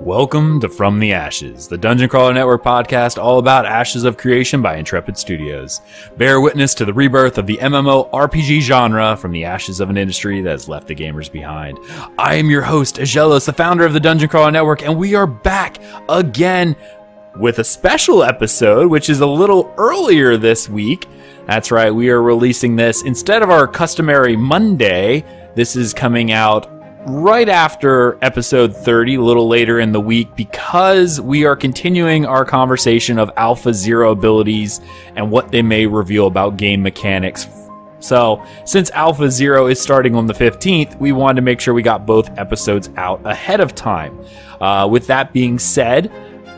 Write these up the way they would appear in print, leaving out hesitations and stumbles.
Welcome to From the Ashes, the Dungeon Crawler Network podcast all about Ashes of Creation by Intrepid Studios. Bear witness to the rebirth of the MMORPG genre from the ashes of an industry that has left the gamers behind. I am your host, Aggelos, the founder of the Dungeon Crawler Network, and we are back again with a special episode, which is a little earlier this week. That's right, we are releasing this instead of our customary Monday. This is coming out right after episode 30, a little later in the week, because we are continuing our conversation of Alpha Zero abilities and what they may reveal about game mechanics. So, since Alpha Zero is starting on the 15th, we wanted to make sure we got both episodes out ahead of time. With that being said,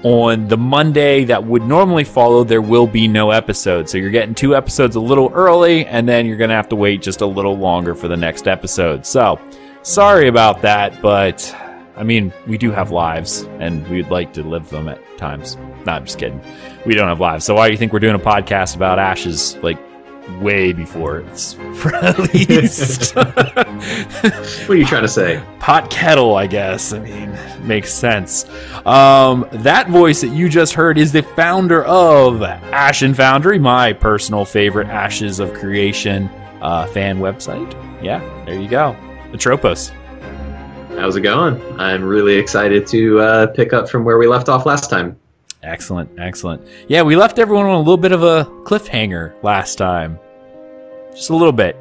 on the Monday that would normally follow, there will be no episode. So you're getting 2 episodes a little early, and then you're going to have to wait just a little longer for the next episode. So, sorry about that, but, I mean, we do have lives, and we'd like to live them at times. No, I'm just kidding. We don't have lives. So why do you think we're doing a podcast about Ashes, like, way before it's released? What are you trying to say? Pot kettle, I guess. I mean, makes sense. That voice that you just heard is the founder of Ashen Foundry, my personal favorite Ashes of Creation fan website. Yeah, there you go. Atropos. How's it going? I'm really excited to pick up from where we left off last time. Excellent, excellent. Yeah, we left everyone on a little bit of a cliffhanger last time. Just a little bit.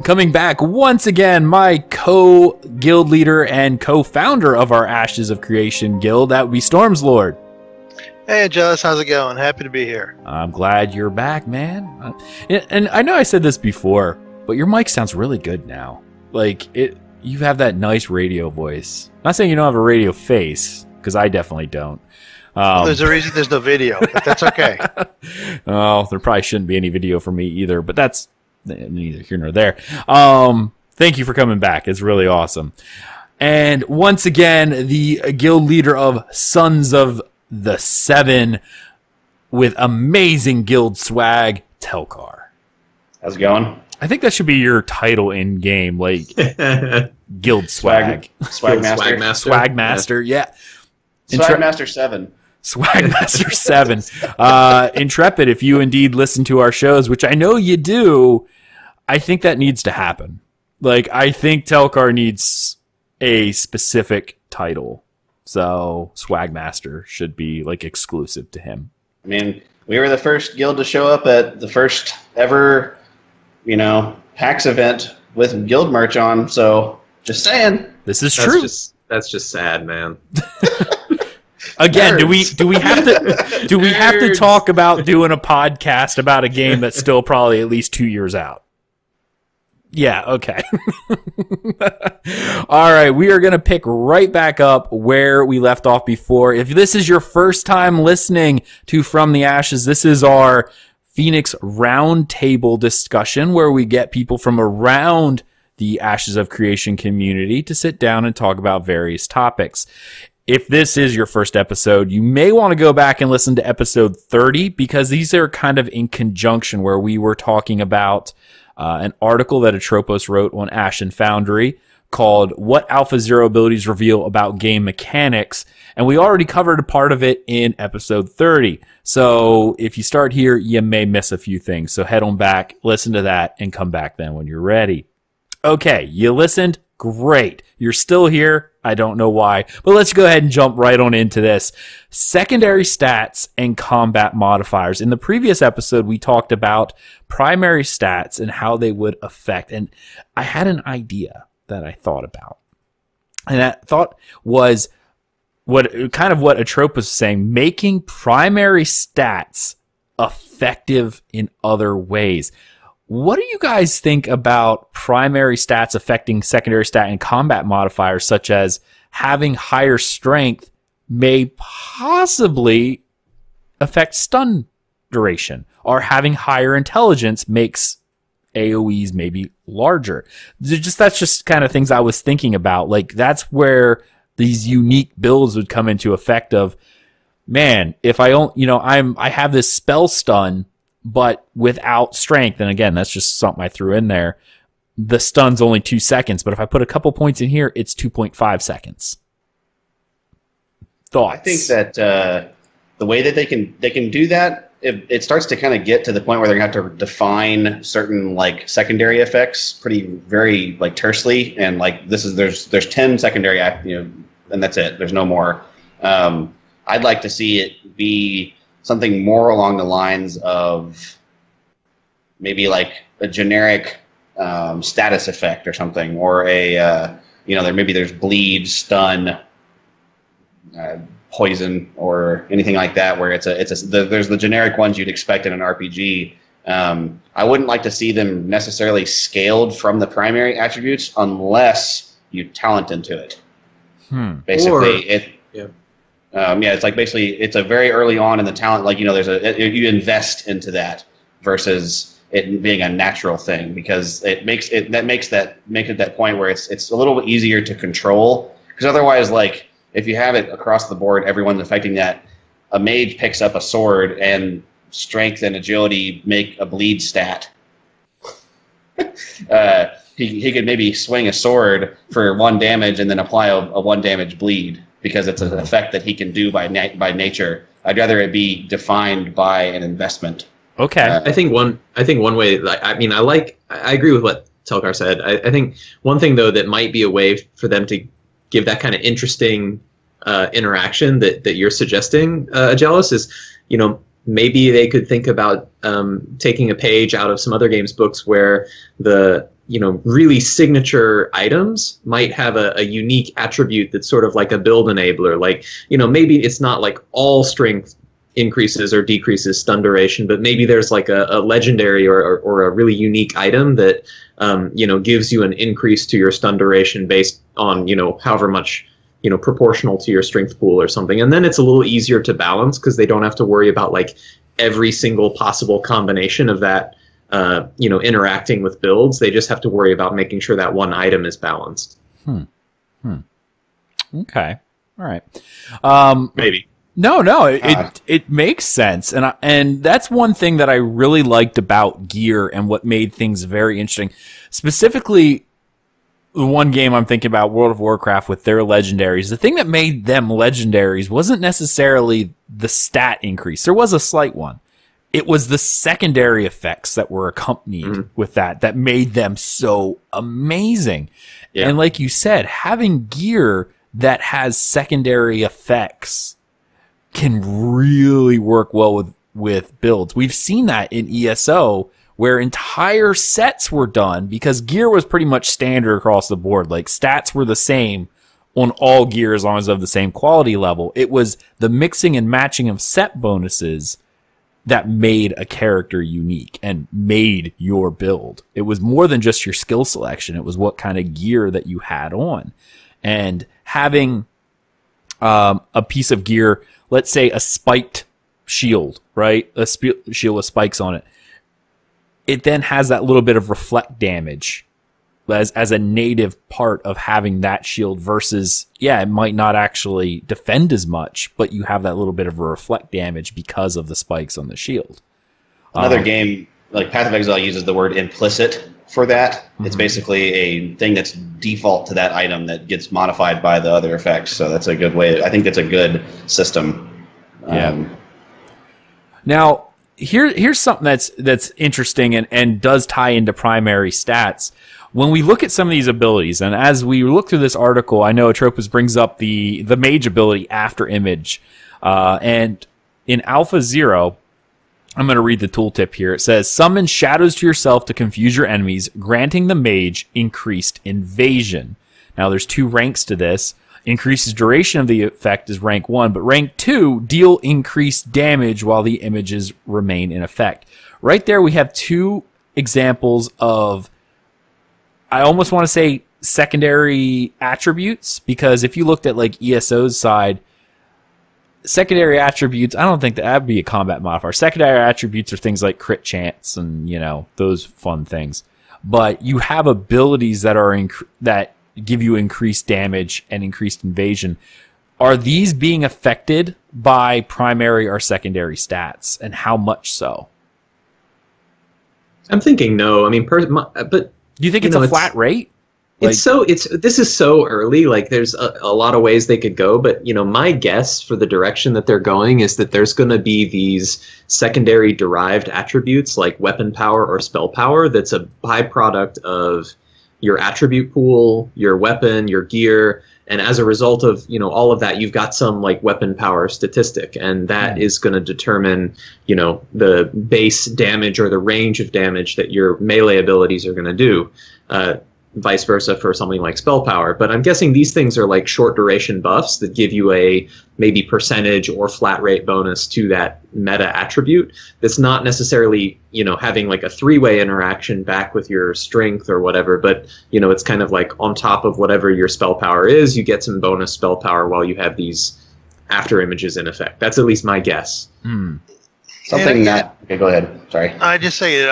Coming back once again, my co-guild leader and co-founder of our Ashes of Creation guild, that would be Stormzlord. Hey, Jess, how's it going? Happy to be here. I'm glad you're back, man. And I know I said this before, but your mic sounds really good now. Like, you have that nice radio voice. Not saying you don't have a radio face, because I definitely don't. Well, there's a reason there's no video, but that's okay. Oh, there probably shouldn't be any video for me either, but that's neither here nor there. Thank you for coming back. It's really awesome. And once again, the guild leader of Sons of the Seven with amazing guild swag, Telchar. How's it going? I think that should be your title in game, like guild swag. Swag master. Swag master, yeah. Swag master 7. Swag master 7. Intrepid, if you indeed listen to our shows, which I know you do, I think that needs to happen. Like, I think Telchar needs a specific title. So, swag master should be, like, exclusive to him. I mean, we were the first guild to show up at the first ever, PAX event with guild merch on, so just saying. This is true. That's just sad, man. Again, do we have to talk about doing a podcast about a game that's still probably at least 2 years out? Yeah, okay. All right, we are going to pick right back up where we left off before. If this is your first time listening to From the Ashes, this is our Phoenix Roundtable discussion where we get people from around the Ashes of Creation community to sit down and talk about various topics. If this is your first episode, you may want to go back and listen to episode 30 because these are kind of in conjunction where we were talking about an article that Atropos wrote on Ashen Foundry called What Alpha Zero Abilities Reveal About Game Mechanics. And we already covered a part of it in episode 30. So if you start here, you may miss a few things. So head on back, listen to that, and come back then when you're ready. Okay, you listened? Great. You're still here. I don't know why. But let's go ahead and jump right on into this. Secondary stats and combat modifiers. In the previous episode, we talked about primary stats and how they would affect. And I had an idea that I thought about. And that thought was what Atropos was saying, making primary stats effective in other ways. What do you guys think about primary stats affecting secondary stat and combat modifiers, such as having higher strength may possibly affect stun duration, or having higher intelligence makes AoEs maybe larger? That's just kind of things I was thinking about. Like, that's where these unique builds would come into effect of, man, if I have this spell stun, but without strength, and again, that's just something I threw in there, the stun's only 2 seconds, but if I put a couple points in here, it's 2.5 seconds. Thoughts? I think that the way that they can do that, it starts to kind of get to the point where they're going to have to define certain like secondary effects very like tersely, and like there's 10 secondary and that's it. There's no more. I'd like to see it be something more along the lines of maybe like a generic status effect or something, or there's bleed, stun, poison, or anything like that, where there's the generic ones you'd expect in an RPG. I wouldn't like to see them necessarily scaled from the primary attributes unless you talent into it. Basically, it's like basically it's a very early on in the talent, like you invest into that versus it being a natural thing, because it makes it that point where it's a little bit easier to control, because otherwise, like, if you have it across the board, everyone's affecting that. A mage picks up a sword and strength and agility make a bleed stat. He could maybe swing a sword for 1 damage and then apply a 1 damage bleed, because it's an effect that he can do by nature. I'd rather it be defined by an investment. Okay. I think one way, I agree with what Telchar said. I think one thing, though, that might be a way for them to give that kind of interesting interaction that you're suggesting, Aggelos, is, maybe they could think about taking a page out of some other games books where the really signature items might have a unique attribute that's sort of like a build enabler. Like, maybe it's not like all strength increases or decreases stun duration, but maybe there's like a legendary or a really unique item that gives you an increase to your stun duration based on however much proportional to your strength pool or something. And then it's a little easier to balance, because they don't have to worry about like every single possible combination of that interacting with builds. They just have to worry about making sure that one item is balanced. Okay. All right. Maybe. No, it makes sense, and that's one thing that I really liked about gear and what made things very interesting. Specifically, the one game I'm thinking about, World of Warcraft, with their legendaries. The thing that made them legendaries wasn't necessarily the stat increase. There was a slight one. It was the secondary effects that were accompanied with that made them so amazing. Yeah. And like you said, having gear that has secondary effects can really work well with builds. We've seen that in ESO, where entire sets were done because gear was pretty much standard across the board. Like, stats were the same on all gear as long as of the same quality level. It was the mixing and matching of set bonuses that made a character unique and made your build. It was more than just your skill selection. It was what kind of gear that you had on. And having a piece of gear, let's say a spiked shield, right? A shield with spikes on it. It then has that little bit of reflect damage as a native part of having that shield versus, it might not actually defend as much, but you have that little bit of a reflect damage because of the spikes on the shield. Another game, like Path of Exile, uses the word implicit for that. It's basically a thing that's default to that item that gets modified by the other effects. So that's a good way. I think that's a good system. Now, here's something that's interesting and does tie into primary stats. When we look at some of these abilities, and as we look through this article, I know Atropos brings up the mage ability after image. And in Alpha 0, I'm going to read the tooltip here. It says, summon shadows to yourself to confuse your enemies, granting the mage increased invasion. Now, there's 2 ranks to this. Increases duration of the effect is rank 1, but rank 2, deal increased damage while the images remain in effect. Right there, we have 2 examples of, I almost want to say, secondary attributes, because if you looked at like ESO's side, secondary attributes, I don't think that would be a combat modifier. Secondary attributes are things like crit chance and, those fun things. But you have abilities that are that give you increased damage and increased invasion. Are these being affected by primary or secondary stats, and how much so? I'm thinking no. I mean, but do you think it's a flat rate? This is so early. Like, there's a lot of ways they could go, but my guess for the direction that they're going is that there's going to be these secondary derived attributes like weapon power or spell power. That's a byproduct of your attribute pool, your weapon, your gear, and as a result of all of that, you've got some like weapon power statistic, and that is going to determine the base damage or the range of damage that your melee abilities are going to do. Vice versa for something like spell power. But I'm guessing these things are like short duration buffs that give you a maybe percentage or flat rate bonus to that meta attribute. That's not necessarily, having like a 3-way interaction back with your strength or whatever, but it's kind of like on top of whatever your spell power is, you get some bonus spell power while you have these after images in effect. That's at least my guess. Something that... Okay, go ahead. Sorry. I just say it's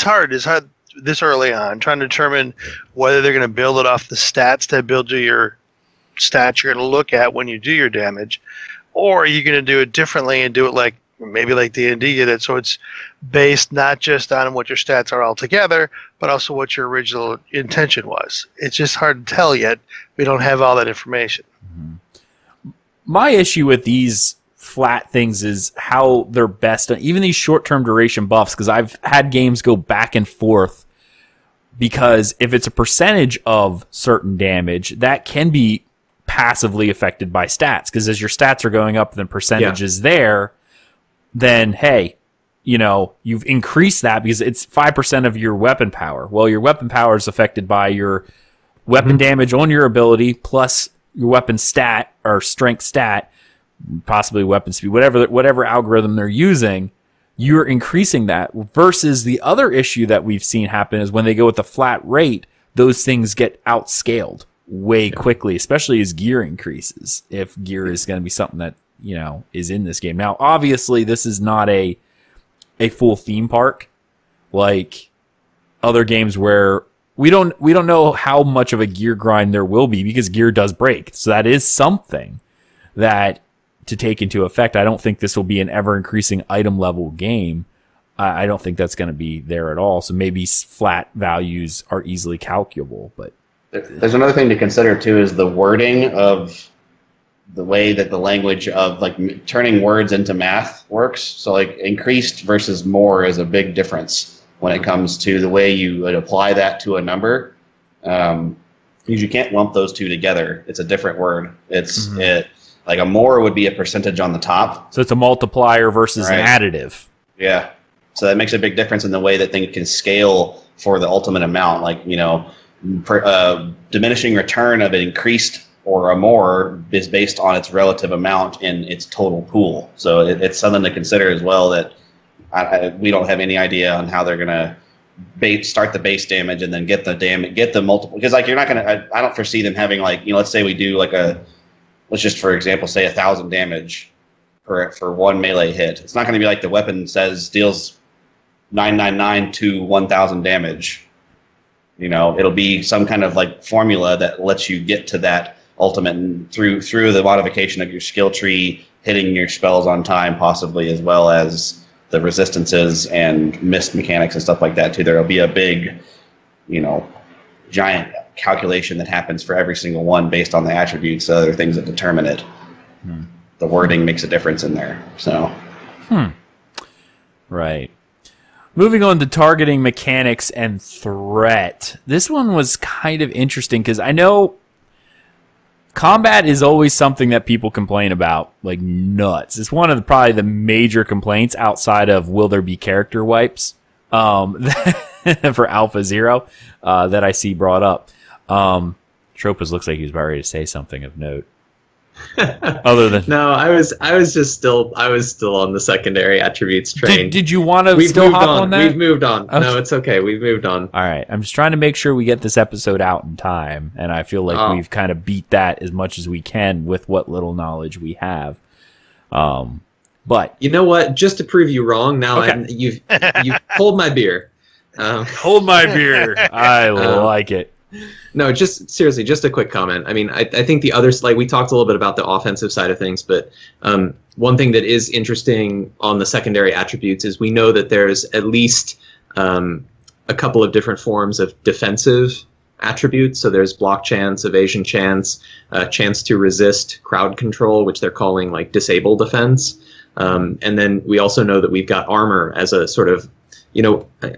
hard. It's hard this early on, trying to determine whether they're going to build it off the stats that build you your stats you're going to look at when you do your damage, or are you going to do it differently and do it like maybe like D&D did it, so it's based not just on what your stats are altogether, but also what your original intention was. It's just hard to tell yet. We don't have all that information. My issue with these flat things is how they're best done. Even these short-term duration buffs, because I've had games go back and forth, because if it's a percentage of certain damage, that can be passively affected by stats, because as your stats are going up and the percentage is there, then hey, you've increased that because it's 5% of your weapon power. Well, your weapon power is affected by your weapon damage on your ability plus your weapon stat or strength stat, possibly weapon speed, whatever algorithm they're using. You're increasing that, versus the other issue that we've seen happen is when they go with a flat rate, those things get outscaled way quickly, especially as gear increases. If gear is going to be something that, is in this game. Now, obviously, this is not a full theme park like other games where we don't know how much of a gear grind there will be, because gear does break. So that is something that to take into effect. I don't think this will be an ever-increasing item level game. I don't think that's going to be there at all. So maybe flat values are easily calculable. But there's another thing to consider too, is the wording of the way that the language of like turning words into math works. So like increased versus more is a big difference when it comes to the way you would apply that to a number. Because you can't lump those two together. It's a different word. It's like a more would be a percentage on the top. So it's a multiplier versus an additive. Yeah. So that makes a big difference in the way that things can scale for the ultimate amount. Like, diminishing return of an increased or a more is based on its relative amount in its total pool. So it's something to consider as well, that we don't have any idea on how they're going to start the base damage and then get the multiple. Because like you're not going to, I don't foresee them having like, let's say we do like let's just, for example, say 1,000 damage for one melee hit. It's not going to be like the weapon says deals 999 to 1,000 damage. It'll be some kind of like formula that lets you get to that ultimate, and through the modification of your skill tree, hitting your spells on time, possibly, as well as the resistances and mist mechanics and stuff like that too. There'll be a big, giant calculation that happens for every single one based on the attributes, other things that determine it. The wording makes a difference in there. So, right. Moving on to targeting mechanics and threat. This one was kind of interesting because I know combat is always something that people complain about like nuts. It's one of probably the major complaints outside of will there be character wipes for Alpha Zero that I see brought up. Atropos looks like he's about ready to say something of note. Other than no, I was still on the secondary attributes train. Did you want to still hop on that? We've moved on. Okay. No, it's okay. We've moved on. All right. I'm just trying to make sure we get this episode out in time, and I feel like we've kind of beat that as much as we can with what little knowledge we have. But you know what? Just to prove you wrong, now you've pulled my beer. Hold my beer. I like it. No, just seriously, just a quick comment. I mean, I think the others, like we talked a little bit about the offensive side of things, but one thing that is interesting on the secondary attributes is we know that there's at least a couple of different forms of defensive attributes. So there's block chance, evasion chance, chance to resist, crowd control, which they're calling like disable defense. And then we also know that we've got armor as a sort of,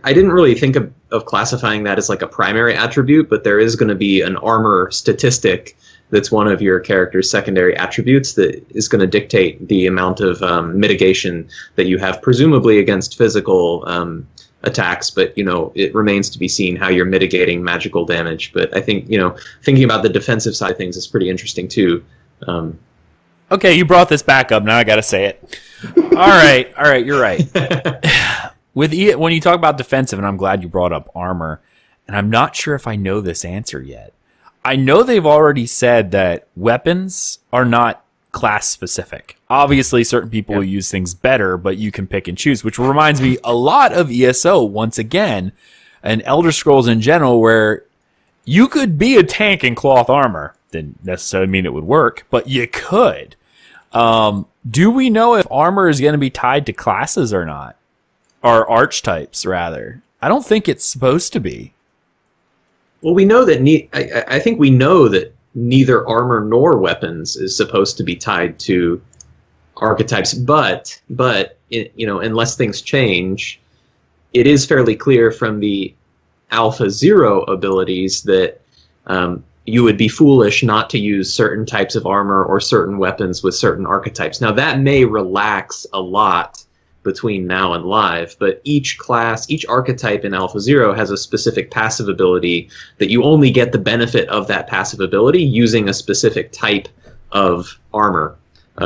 I didn't really think of classifying that as like a primary attribute, but there is going to be an armor statistic that's one of your character's secondary attributes that is going to dictate the amount of mitigation that you have, presumably against physical attacks, but it remains to be seen how you're mitigating magical damage. But I think thinking about the defensive side of things is pretty interesting too. Okay, you brought this back up. Now I got to say it. All right, you're right. When you talk about defensive, and I'm glad you brought up armor, and I'm not sure if I know this answer yet. I know they've already said that weapons are not class specific. Obviously, certain people will use things better, but you can pick and choose, which reminds me a lot of ESO once again, and Elder Scrolls in general, where you could be a tank in cloth armor. Didn't necessarily mean it would work, but you could. Do we know if armor is going to be tied to classes or not? Or archetypes, rather. I don't think it's supposed to be. Well, we know that I think we know that neither armor nor weapons is supposed to be tied to archetypes, but unless things change, it is fairly clear from the Alpha 0 abilities that you would be foolish not to use certain types of armor or certain weapons with certain archetypes. Now, that may relax a lot between now and live, but each archetype in Alpha 0 has a specific passive ability that you only get the benefit of that passive ability using a specific type of armor.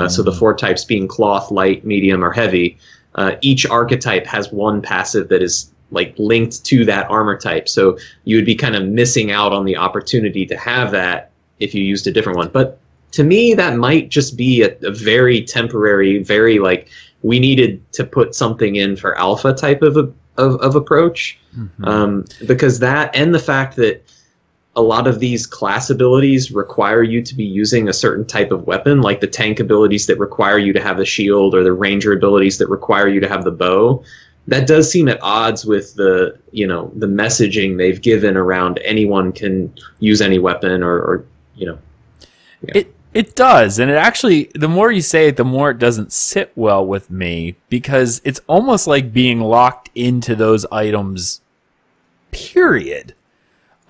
So the 4 types being cloth, light, medium, or heavy. Each archetype has one passive that is like linked to that armor type. So you would be kind of missing out on the opportunity to have that if you used a different one. But to me, that might just be a very temporary, very like, we needed to put something in for alpha type of approach, because that and the fact that a lot of these class abilities require you to be using a certain type of weapon, like the tank abilities that require you to have the shield, or the ranger abilities that require you to have the bow. That does seem at odds with the the messaging they've given around anyone can use any weapon or. Yeah. It does, and it actually, the more you say it, the more it doesn't sit well with me, because it's almost like being locked into those items, period.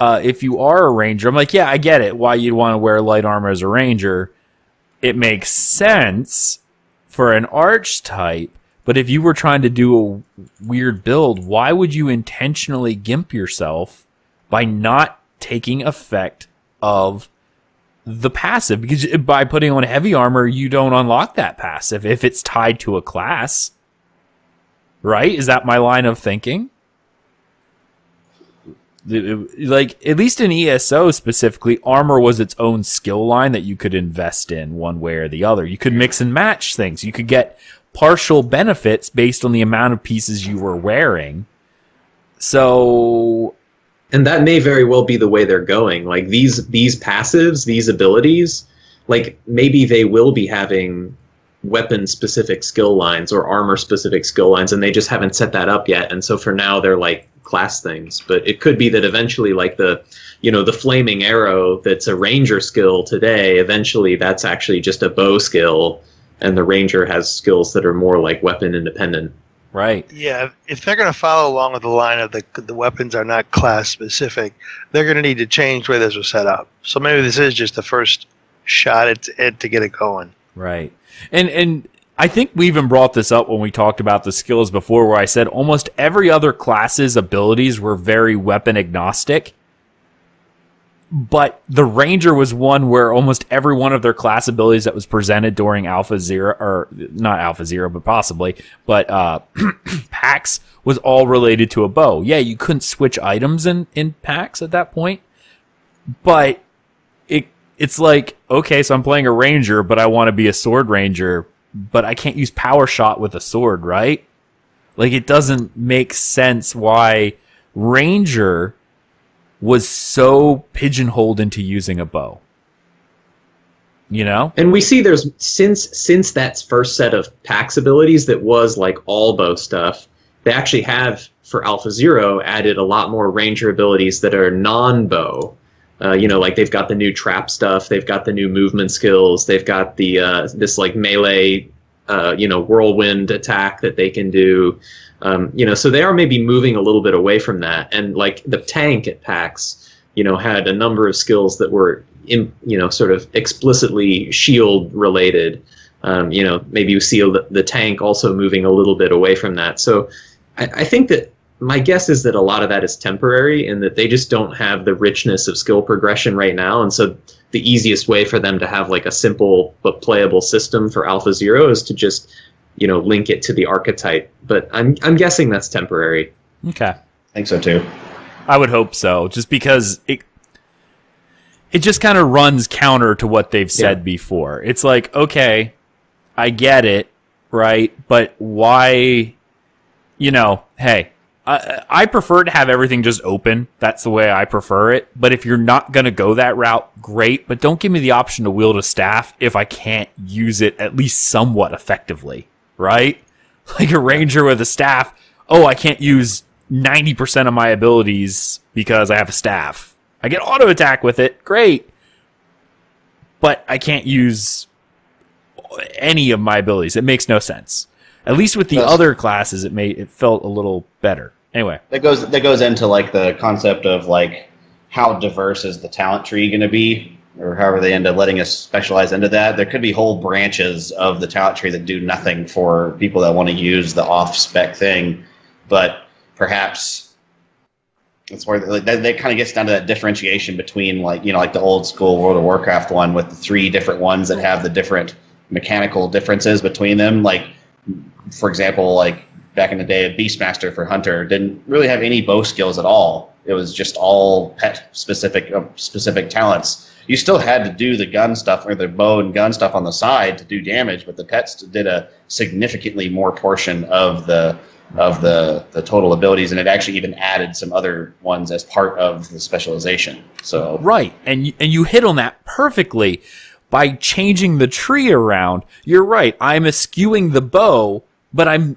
If you are a ranger, I'm like, yeah, I get it, why you'd want to wear light armor as a ranger. It makes sense for an archetype, but if you were trying to do a weird build, why would you intentionally gimp yourself by not taking effect of the passive? Because by putting on heavy armor, you don't unlock that passive if it's tied to a class. Right? Is that my line of thinking? Like, at least in ESO specifically, armor was its own skill line that you could invest in one way or the other. You could mix and match things. You could get partial benefits based on the amount of pieces you were wearing. So... And that may very well be the way they're going. Like these passives, these abilities, like maybe they will be having weapon-specific skill lines or armor-specific skill lines, and they just haven't set that up yet. And so for now, they're like class things. But it could be that eventually, like the flaming arrow that's a ranger skill today, eventually that's actually just a bow skill, and the ranger has skills that are more like weapon-independent. Right. Yeah, if they're going to follow along with the line of the weapons are not class specific, they're going to need to change the way those are set up. So maybe this is just the first shot at to get it going. Right. And I think we even brought this up when we talked about the skills before, where I said almost every other class's abilities were very weapon agnostic. But the Ranger was one where almost every one of their class abilities that was presented during Alpha 0, or not Alpha 0, but possibly, but PAX was all related to a bow. Yeah, you couldn't switch items in PAX at that point, but it's like, okay, so I'm playing a Ranger, but I want to be a Sword Ranger, but I can't use Power Shot with a sword, right? Like, it doesn't make sense why Ranger was so pigeonholed into using a bow. You know? And we see there's, since that first set of PAX abilities that was like all bow stuff, they actually have for Alpha Zero added a lot more ranger abilities that are non-bow. Like they've got the new trap stuff, they've got the new movement skills, they've got the this like melee, whirlwind attack that they can do. So they are maybe moving a little bit away from that. And like the tank at PAX, had a number of skills that were sort of explicitly shield related. Maybe you see the tank also moving a little bit away from that. So I think that my guess is that a lot of that is temporary and that they just don't have the richness of skill progression right now. And so the easiest way for them to have like a simple but playable system for Alpha Zero is to just, link it to the archetype. But I'm guessing that's temporary. Okay. I think so too. I would hope so, just because it just kind of runs counter to what they've said before. It's like, okay, I get it, right? But why, hey, I prefer to have everything just open. That's the way I prefer it. But if you're not going to go that route, great. But don't give me the option to wield a staff if I can't use it at least somewhat effectively, right? Like a ranger with a staff, I can't use 90% of my abilities because I have a staff. I get auto attack with it, great. But I can't use any of my abilities. It makes no sense. At least with the other classes, it felt a little better. Anyway, that goes into like the concept of like how diverse is the talent tree going to be, or however they end up letting us specialize into that. There could be whole branches of the talent tree that do nothing for people that want to use the off spec thing, but perhaps it's where that kind of gets down to that differentiation between like the old school World of Warcraft one with the 3 different ones that have the different mechanical differences between them. Like, for example, like back in the day, a Beastmaster for Hunter didn't really have any bow skills at all. It was just all pet specific talents. You still had to do the gun stuff or the bow and gun stuff on the side to do damage, but the pets did a significantly more portion of the total abilities, and it actually even added some other ones as part of the specialization. So right, and you hit on that perfectly. By changing the tree around, you're right. I'm eschewing the bow, but I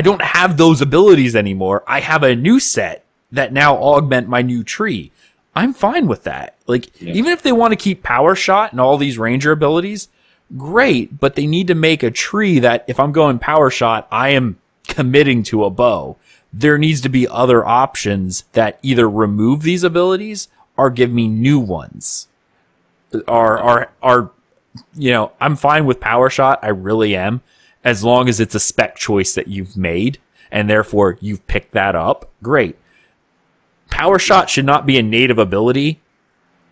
don't have those abilities anymore. I have a new set that now augment my new tree. I'm fine with that. Like, even if they want to keep power shot and all these ranger abilities, great, but they need to make a tree that if I'm going power shot, I am committing to a bow. There needs to be other options that either remove these abilities or give me new ones. I'm fine with power shot. I really am, as long as it's a spec choice that you've made and therefore you've picked that up. Great. Power shot should not be a native ability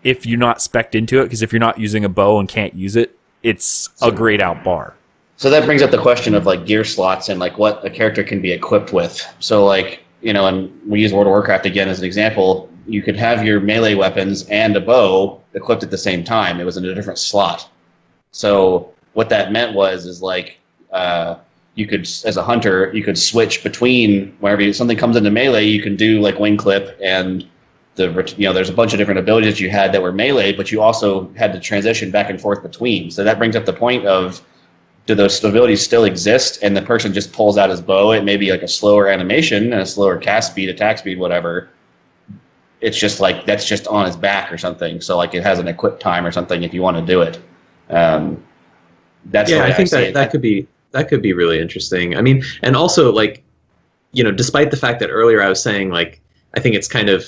if you're not spec'd into it, because if you're not using a bow and can't use it, it's a grayed out bar. So that brings up the question of like gear slots and like what a character can be equipped with. So like, and we use World of Warcraft again as an example. You could have your melee weapons and a bow equipped at the same time. It was in a different slot. So what that meant is like you could, as a hunter, you could switch between whenever something comes into melee, you can do like wing clip and there's a bunch of different abilities that you had that were melee, but you also had to transition back and forth between. So that brings up the point of, do those abilities still exist? And the person just pulls out his bow. It may be like a slower animation and a slower cast speed, attack speed, whatever. It's just like that's just on his back or something. So like it has an equip time or something if you want to do it. That's I think that could be really interesting. I mean, and also like, despite the fact that earlier I was saying like I think it's kind of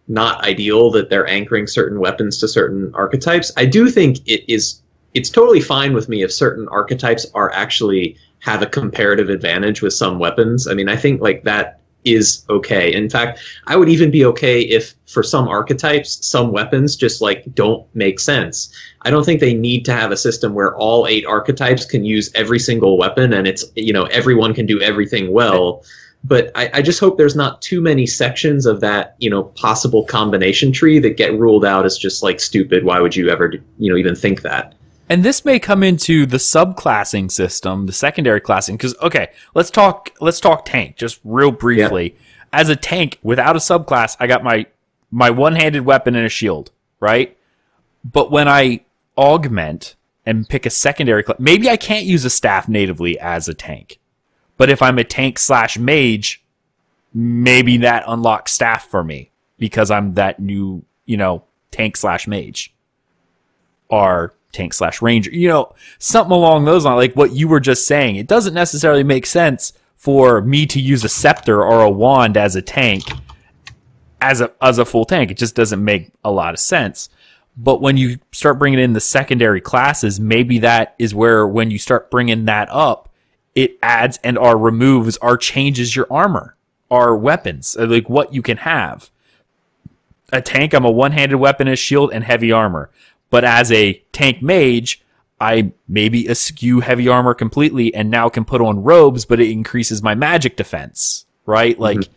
not ideal that they're anchoring certain weapons to certain archetypes, I do think it's totally fine with me if certain archetypes are actually have a comparative advantage with some weapons. I mean, I think like that is okay. In fact, I would even be okay if for some archetypes, some weapons just like don't make sense. I don't think they need to have a system where all 8 archetypes can use every single weapon and it's, everyone can do everything well. But I just hope there's not too many sections of that, possible combination tree that get ruled out as just like stupid. Why would you ever, even think that? And this may come into the subclassing system, the secondary classing, because okay, let's talk tank just real briefly. Yeah. As a tank without a subclass, I got my one-handed weapon and a shield, right? But when I augment and pick a secondary class, maybe I can't use a staff natively as a tank. But if I'm a tank / mage, maybe that unlocks staff for me because I'm that new, tank/mage or tank/ranger, something along those lines, like what you were just saying. It doesn't necessarily make sense for me to use a scepter or a wand as a tank, as a full tank. It just doesn't make a lot of sense. But when you start bringing in the secondary classes, maybe that is where, when you start bringing that up, it adds and or removes or changes your armor or weapons, like what you can have. A tank, I'm a one-handed weapon, a shield, and heavy armor. But as a tank mage, I maybe eschew heavy armor completely and now can put on robes, but it increases my magic defense, right? Like,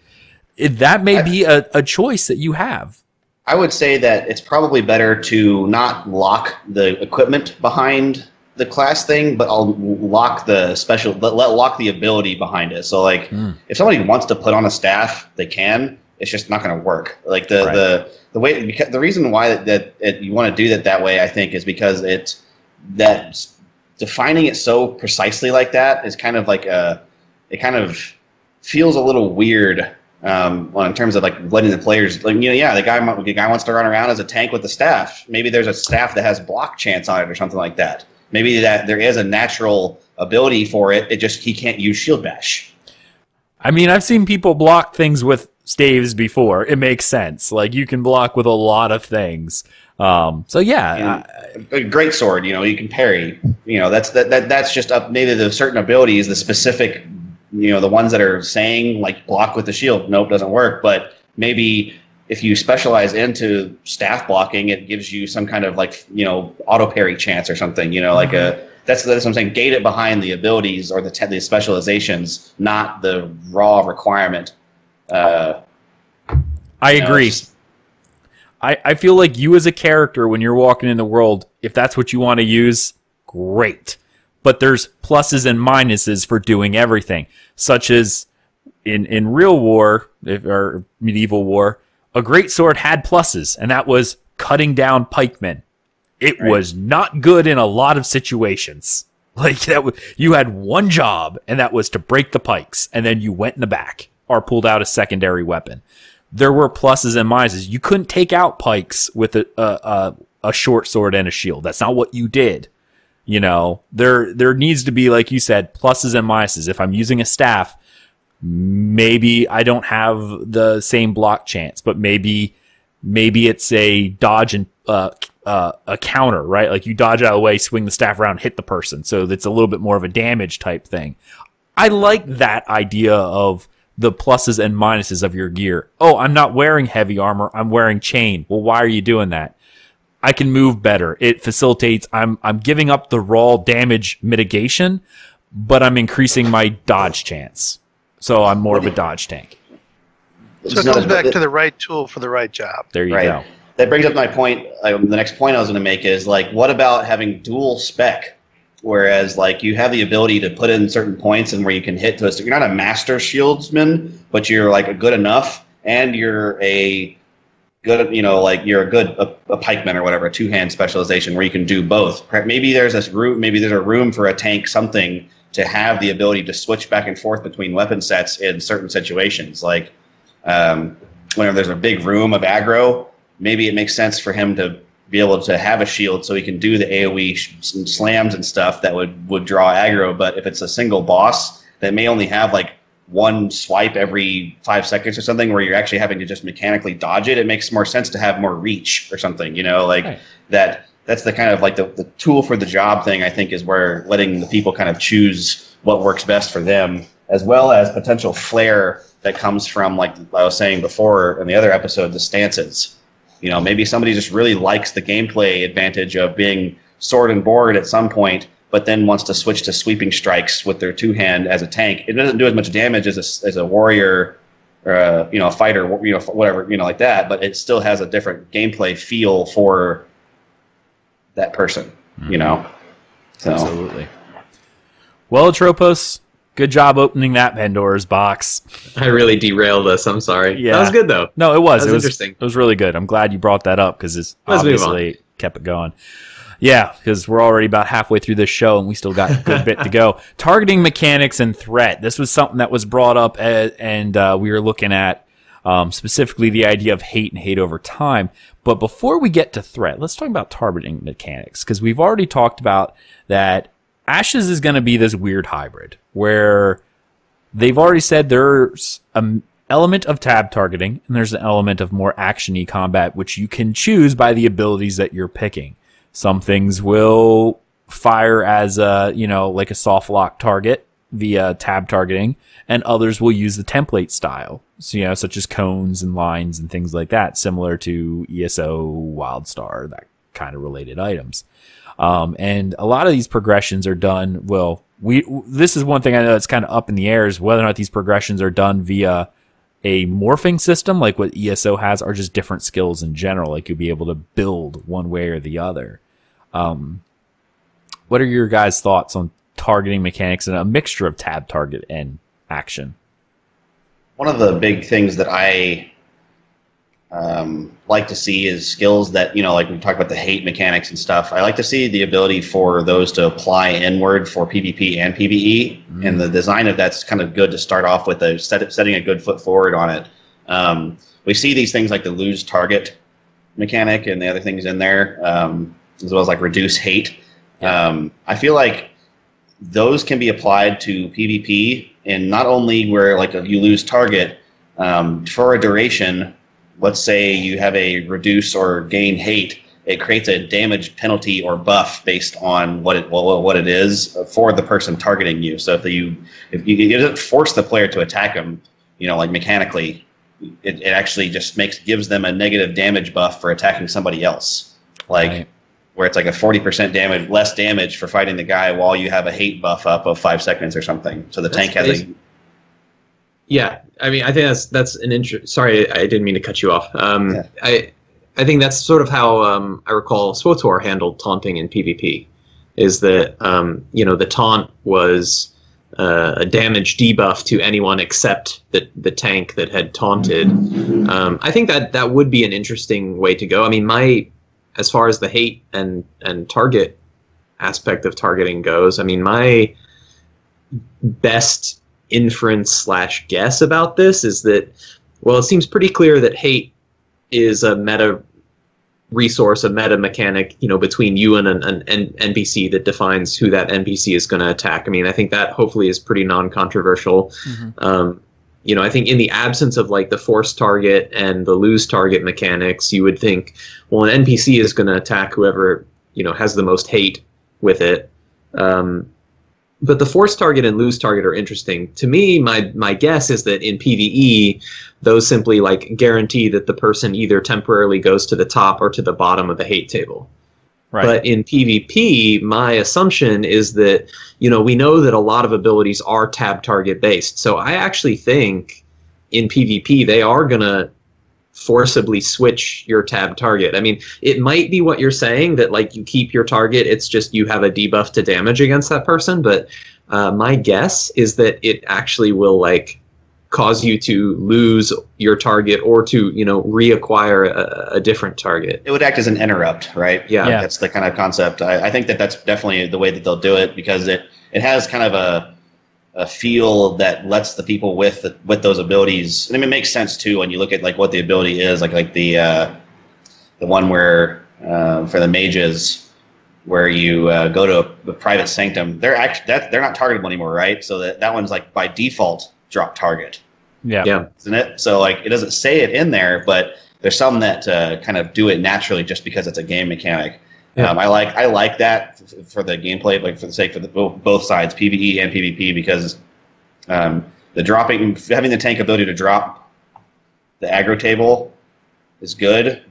that may be a choice that you have. I would say that it's probably better to not lock the equipment behind the class thing, but I'll lock the lock the ability behind it. So, like, if somebody wants to put on a staff, they can. It's just not going to work. Like the way, because the reason why that you want to do that way, I think, is because that defining it so precisely like that is kind of like it kind of feels a little weird. In terms of like letting the players, like, the guy wants to run around as a tank with a staff. Maybe there's a staff that has block chance on it or something like that. Maybe that there is a natural ability for it. He can't use shield bash. I mean, I've seen people block things with staves before. It makes sense. Like, you can block with a lot of things. So yeah, a great sword. You can parry. That's just up. Maybe the certain abilities, the specific. The ones that are saying, like, block with the shield, nope, doesn't work. But maybe if you specialize into staff blocking, it gives you some kind of, like, auto parry chance or something. That's what I'm saying. Gate it behind the abilities or the specializations, not the raw requirement. I agree. I feel like you as a character, when you're walking in the world, if that's what you want to use, great. But there's pluses and minuses for doing everything, such as in real war or medieval war, a great sword had pluses, and that was cutting down pikemen. It was not good in a lot of situations. Like, you had one job, and that was to break the pikes, and then you went in the back or pulled out a secondary weapon. There were pluses and minuses. You couldn't take out pikes with a short sword and a shield. That's not what you did. There needs to be, like you said, pluses and minuses. If I'm using a staff, maybe I don't have the same block chance, but maybe it's a dodge and a counter, right? Like, you dodge out of the way, swing the staff around, hit the person. So that's a little bit more of a damage type thing. I like that idea of the pluses and minuses of your gear. Oh, I'm not wearing heavy armor. I'm wearing chain. Well, why are you doing that? I can move better. It facilitates. I'm giving up the raw damage mitigation, but I'm increasing my dodge chance. So I'm more of a dodge tank. So it comes back to the right tool for the right job. There you go. That brings up my point. The next point I was going to make is, like, what about having dual spec? Whereas, like, you have the ability to put in certain points and where you can hit to a. You're not a master shieldsman, but you're, like, a good enough, and you're a good, you're a pikeman or whatever, a two-hand specialization where you can do both. Maybe there's a room for a tank something to have the ability to switch back and forth between weapon sets in certain situations. Like, whenever there's a big room of aggro, maybe it makes sense for him to be able to have a shield so he can do the AoE slams and stuff that would draw aggro. But if it's a single boss that may only have, like, one swipe every 5 seconds or something, where you're actually having to just mechanically dodge it, it makes more sense to have more reach or something, That's the kind of, like, the tool for the job thing, I think, is where letting the people kind of choose what works best for them, as well as potential flair that comes from, like I was saying before in the other episode, the stances. Maybe somebody just really likes the gameplay advantage of being sword and board at some point, but then wants to switch to sweeping strikes with their two-hand as a tank. It doesn't do as much damage as a warrior or a fighter, whatever, like that, but it still has a different gameplay feel for that person, So. Absolutely. Well, Atropos, good job opening that Pandora's box. I really derailed us. I'm sorry. Yeah. That was good, though. No, it was. That was interesting. It was really good. I'm glad you brought that up because it's obviously kept it going. Yeah, because we're already about halfway through this show and we still got a good bit to go. Targeting mechanics and threat. This was something that was brought up and we were looking at specifically the idea of hate and hate over time. But before we get to threat, let's talk about targeting mechanics, because we've already talked about that Ashes is going to be this weird hybrid where they've already said there's an element of tab targeting and there's an element of more action-y combat, which you can choose by the abilities that you're picking. Some things will fire as like a soft lock target via tab targeting, and others will use the template style, so, such as cones and lines and things like that, similar to ESO, Wildstar, that kind of related items. And a lot of these progressions are done, this is one thing I know that's kind of up in the air, is whether or not these progressions are done via a morphing system like what ESO has, or just different skills in general, like you'll be able to build one way or the other. What are your guys' thoughts on targeting mechanics and a mixture of tab target and action? One of the big things that I like to see is skills that, like we talked about the hate mechanics and stuff. I like to see the ability for those to apply inward for PvP and PvE, and the design of that's kind of good to start off with, setting a good foot forward on it. We see these things like the lose target mechanic and the other things in there, as well as like reduce hate. I feel like those can be applied to PvP, and not only where like you lose target for a duration. Let's say you have a reduce or gain hate, it creates a damage penalty or buff based on what it is for the person targeting you. So if you it doesn't force the player to attack them, like mechanically, it actually just gives them a negative damage buff for attacking somebody else. Like where it's like a 40% less damage for fighting the guy while you have a hate buff up of 5 seconds or something. So the tank has Yeah, I mean, I think that's an Sorry, I didn't mean to cut you off. I think that's sort of how I recall SWTOR handled taunting in PvP. Is that the taunt was a damage debuff to anyone except the tank that had taunted. I think that would be an interesting way to go. I mean, as far as the hate and target aspect of targeting goes, I mean, my best inference / guess about this is that, well, it seems pretty clear that hate is a meta resource, a meta mechanic, between you and an NPC that defines who that NPC is going to attack. I mean, I think that hopefully is pretty non-controversial. I think in the absence of like the force target and the lose target mechanics, you would think, well, an NPC is going to attack whoever, has the most hate with it. But the force target and lose target are interesting. To me, my guess is that in PvE, those simply like guarantee that the person either temporarily goes to the top or to the bottom of the hate table. Right. But in PvP, my assumption is that, we know that a lot of abilities are tab target based. So I actually think in PvP, they are going to forcibly switch your tab target. I mean, it might be what you're saying, that like you keep your target, it's just you have a debuff to damage against that person, but my guess is that it actually will like cause you to lose your target or to reacquire a different target. It would act as an interrupt, right? Yeah. That's the kind of concept. I think that's definitely the way that they'll do it, because it has kind of a feel that lets the people with those abilities. I mean, it makes sense too when you look at like what the ability is, like the one where for the mages, where you go to a private sanctum, they're not targetable anymore, right? So that one's like by default drop target. Yeah. Isn't it? So like it doesn't say it in there, but there's some that kind of do it naturally just because it's a game mechanic. Yeah. I like that for the gameplay, like for the sake of both sides, PvE and PvP, because having the tank ability to drop the aggro table is good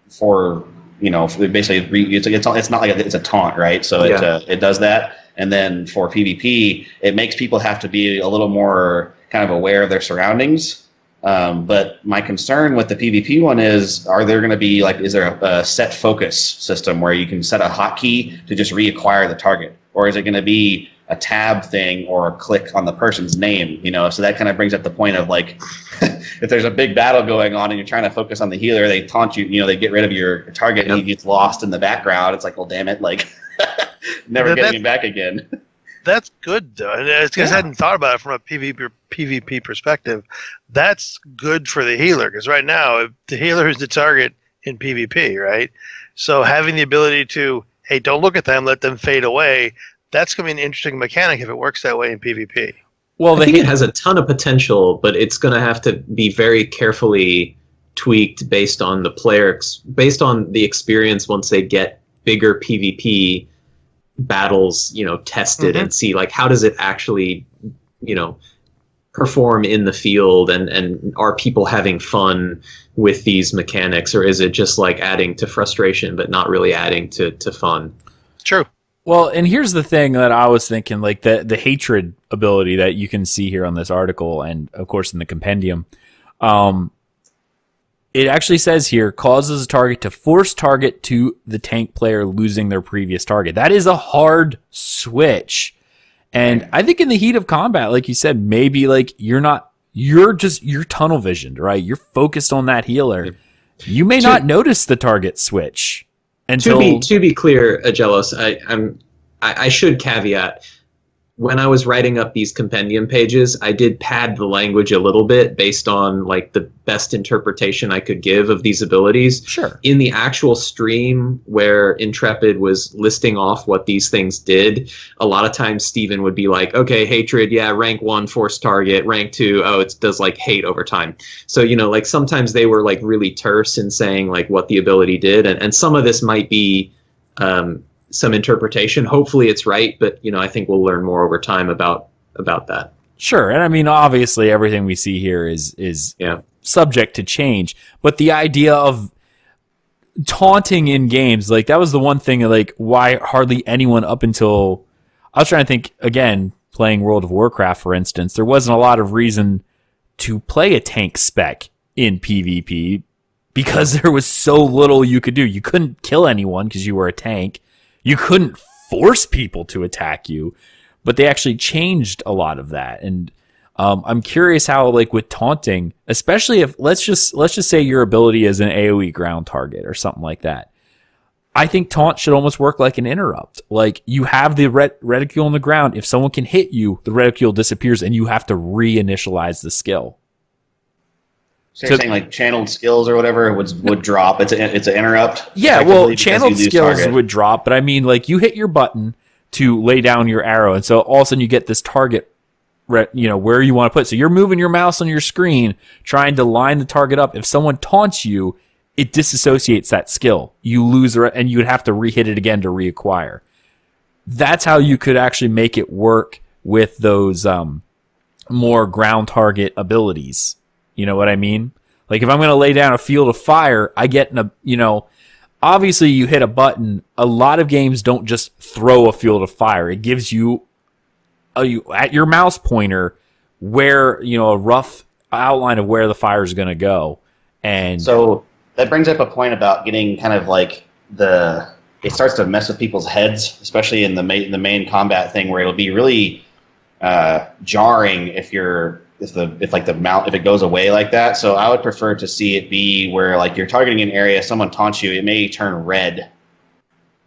for basically it's not like it's a taunt, right? So it does that, and then for PvP, it makes people have to be a little more kind of aware of their surroundings. But my concern with the PvP one is, is there a set focus system where you can set a hotkey to just reacquire the target? Or is it going to be a tab thing or a click on the person's name, you know. So that kind of brings up the point of like, if there's a big battle going on and you're trying to focus on the healer, they taunt you, you know, they get rid of your target and he gets lost in the background. It's like, well, damn it, like never getting him back again. That's good though. Because I hadn't thought about it from a PvP perspective. That's good for the healer, because right now if the healer is the target in PvP, right? So having the ability to, hey, don't look at them, let them fade away. That's going to be an interesting mechanic if it works that way in PvP. Well, I think it has a ton of potential, but it's going to have to be very carefully tweaked based on the player, based on the experience once they get bigger PvP battles, you know, tested and see like how does it actually, you know, perform in the field, and are people having fun with these mechanics, or is it just like adding to frustration but not really adding to fun? True. Well, and here's the thing that I was thinking, like the hatred ability that you can see here on this article, and of course in the compendium, it actually says here, causes a target to force target to the tank player losing their previous target. That is a hard switch. And I think in the heat of combat, like you said, maybe like you're tunnel visioned, right? You're focused on that healer. You may not notice the target switch. To be clear, Aggelos, I should caveat, when I was writing up these compendium pages, I did pad the language a little bit based on like the best interpretation I could give of these abilities. Sure. In the actual stream where Intrepid was listing off what these things did, a lot of times Steven would be like, okay, hatred, yeah, rank 1, force target, rank 2, oh, it does like hate over time. So, you know, like sometimes they were like really terse in saying like what the ability did, and some of this might be some interpretation. Hopefully it's right, but you know, I think we'll learn more over time about that. Sure. And I mean, obviously everything we see here is subject to change, but the idea of taunting in games, like that was the one thing, like why hardly anyone up until, I was trying to think again, playing World of Warcraft, for instance, there wasn't a lot of reason to play a tank spec in PvP because there was so little you could do. You couldn't kill anyone because you were a tank. You couldn't force people to attack you, but they actually changed a lot of that. And I'm curious how, like with taunting, especially if let's just say your ability is an AoE ground target or something like that. I think taunt should almost work like an interrupt. Like you have the reticule on the ground. If someone can hit you, the reticule disappears and you have to reinitialize the skill. So you're saying like channeled skills or whatever would drop. It's an interrupt. Yeah, well, channeled skills would drop, but I mean, like you hit your button to lay down your arrow, and so all of a sudden you get this target, you know, where you want to put it. So you're moving your mouse on your screen, trying to line the target up. If someone taunts you, it disassociates that skill. You lose, and you would have to re-hit it again to reacquire. That's how you could actually make it work with those more ground target abilities. You know what I mean? Like if I'm going to lay down a field of fire, I get obviously you hit a button. A lot of games don't just throw a field of fire. It gives you at your mouse pointer where, you know, a rough outline of where the fire is going to go. And so that brings up a point about getting kind of like it starts to mess with people's heads, especially in the main combat thing, where it'll be really jarring if it goes away like that. So I would prefer to see it be where like you're targeting an area, someone taunts you, it may turn red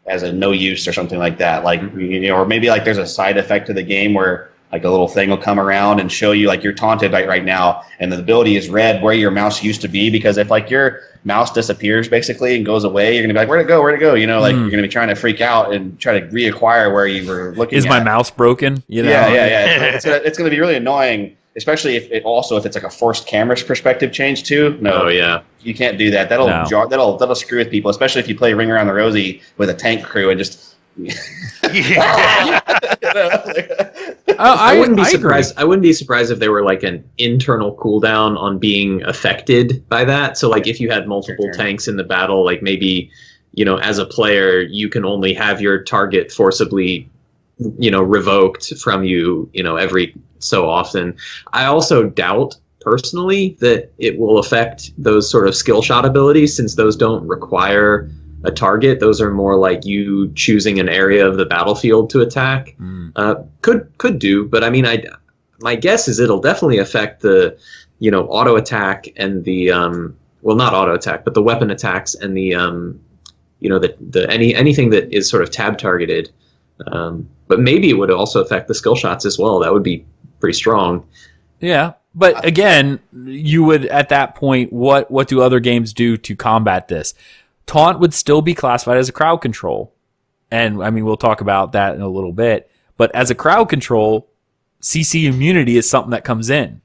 as a no use or something like that. Like, you know, or maybe like there's a side effect to the game where like a little thing will come around and show you like you're taunted right now, and the ability is red where your mouse used to be, because if like your mouse disappears basically and goes away, you're gonna be like, where'd it go? You know, like you're gonna be trying to freak out and try to reacquire where you were looking. Is my mouse broken? You know? Yeah. It's gonna be really annoying. Especially if it's like a forced camera perspective change too. No, you can't do that. That'll screw with people, especially if you play Ring Around the Rosie with a tank crew and just. I wouldn't be surprised. I wouldn't be surprised if there were like an internal cooldown on being affected by that. So like if you had multiple tanks in the battle, like maybe, you know, as a player you can only have your target forcibly, you know, revoked from you, you know, every so often. I also doubt personally that it will affect those sort of skill shot abilities, since those don't require a target. Those are more like you choosing an area of the battlefield to attack. Could do, but I mean, my guess is it'll definitely affect the, auto attack and the well, not auto attack, but the weapon attacks and the anything that is sort of tab targeted. But maybe it would also affect the skill shots as well. That would be pretty strong. Yeah, but again, you would at that point, what do other games do to combat this? Taunt would still be classified as a crowd control, and I mean we'll talk about that in a little bit. But as a crowd control, CC immunity is something that comes in.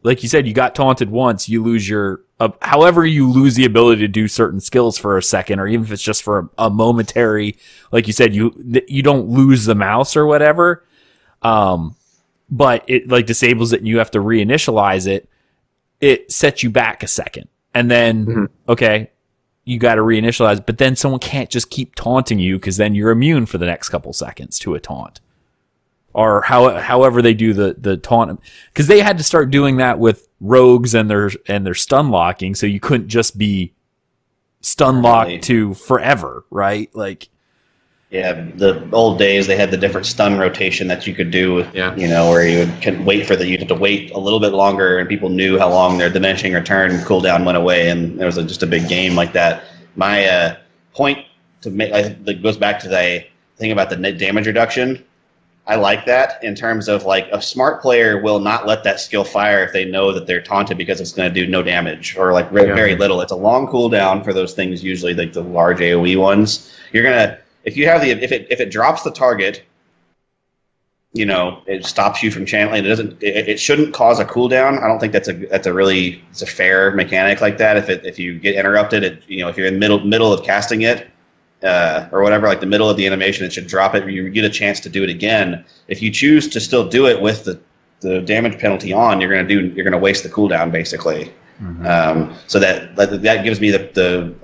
Like you said, you got taunted once, you lose your however you lose the ability to do certain skills for a second, or even if it's just for a momentary, like you said, you don't lose the mouse or whatever. But it like disables it and you have to reinitialize it. It sets you back a second. And then, okay, you got to reinitialize, but then someone can't just keep taunting you because then you're immune for the next couple seconds to a taunt. Or however they do the taunt. Because they had to start doing that with rogues and their stun locking, so you couldn't just be stun locked to forever, right? Like, yeah, the old days they had the different stun rotation that you could do. Yeah. Where you could wait you had to wait a little bit longer, and people knew how long their diminishing return cooldown went away, and there was just a big game like that. My point to make that goes back to the thing about the net damage reduction. I like that in terms of like a smart player will not let that skill fire if they know that they're taunted because it's going to do no damage or like very little. It's a long cooldown for those things, usually like the large AoE ones. You're gonna if if it drops the target, it stops you from channeling. It shouldn't cause a cooldown. I don't think that's a fair mechanic like that. If you get interrupted, if you're in middle of casting it. Or whatever, like the middle of the animation, it should drop it. You get a chance to do it again. If you choose to still do it with the damage penalty on, you're gonna waste the cooldown basically. So that gives me the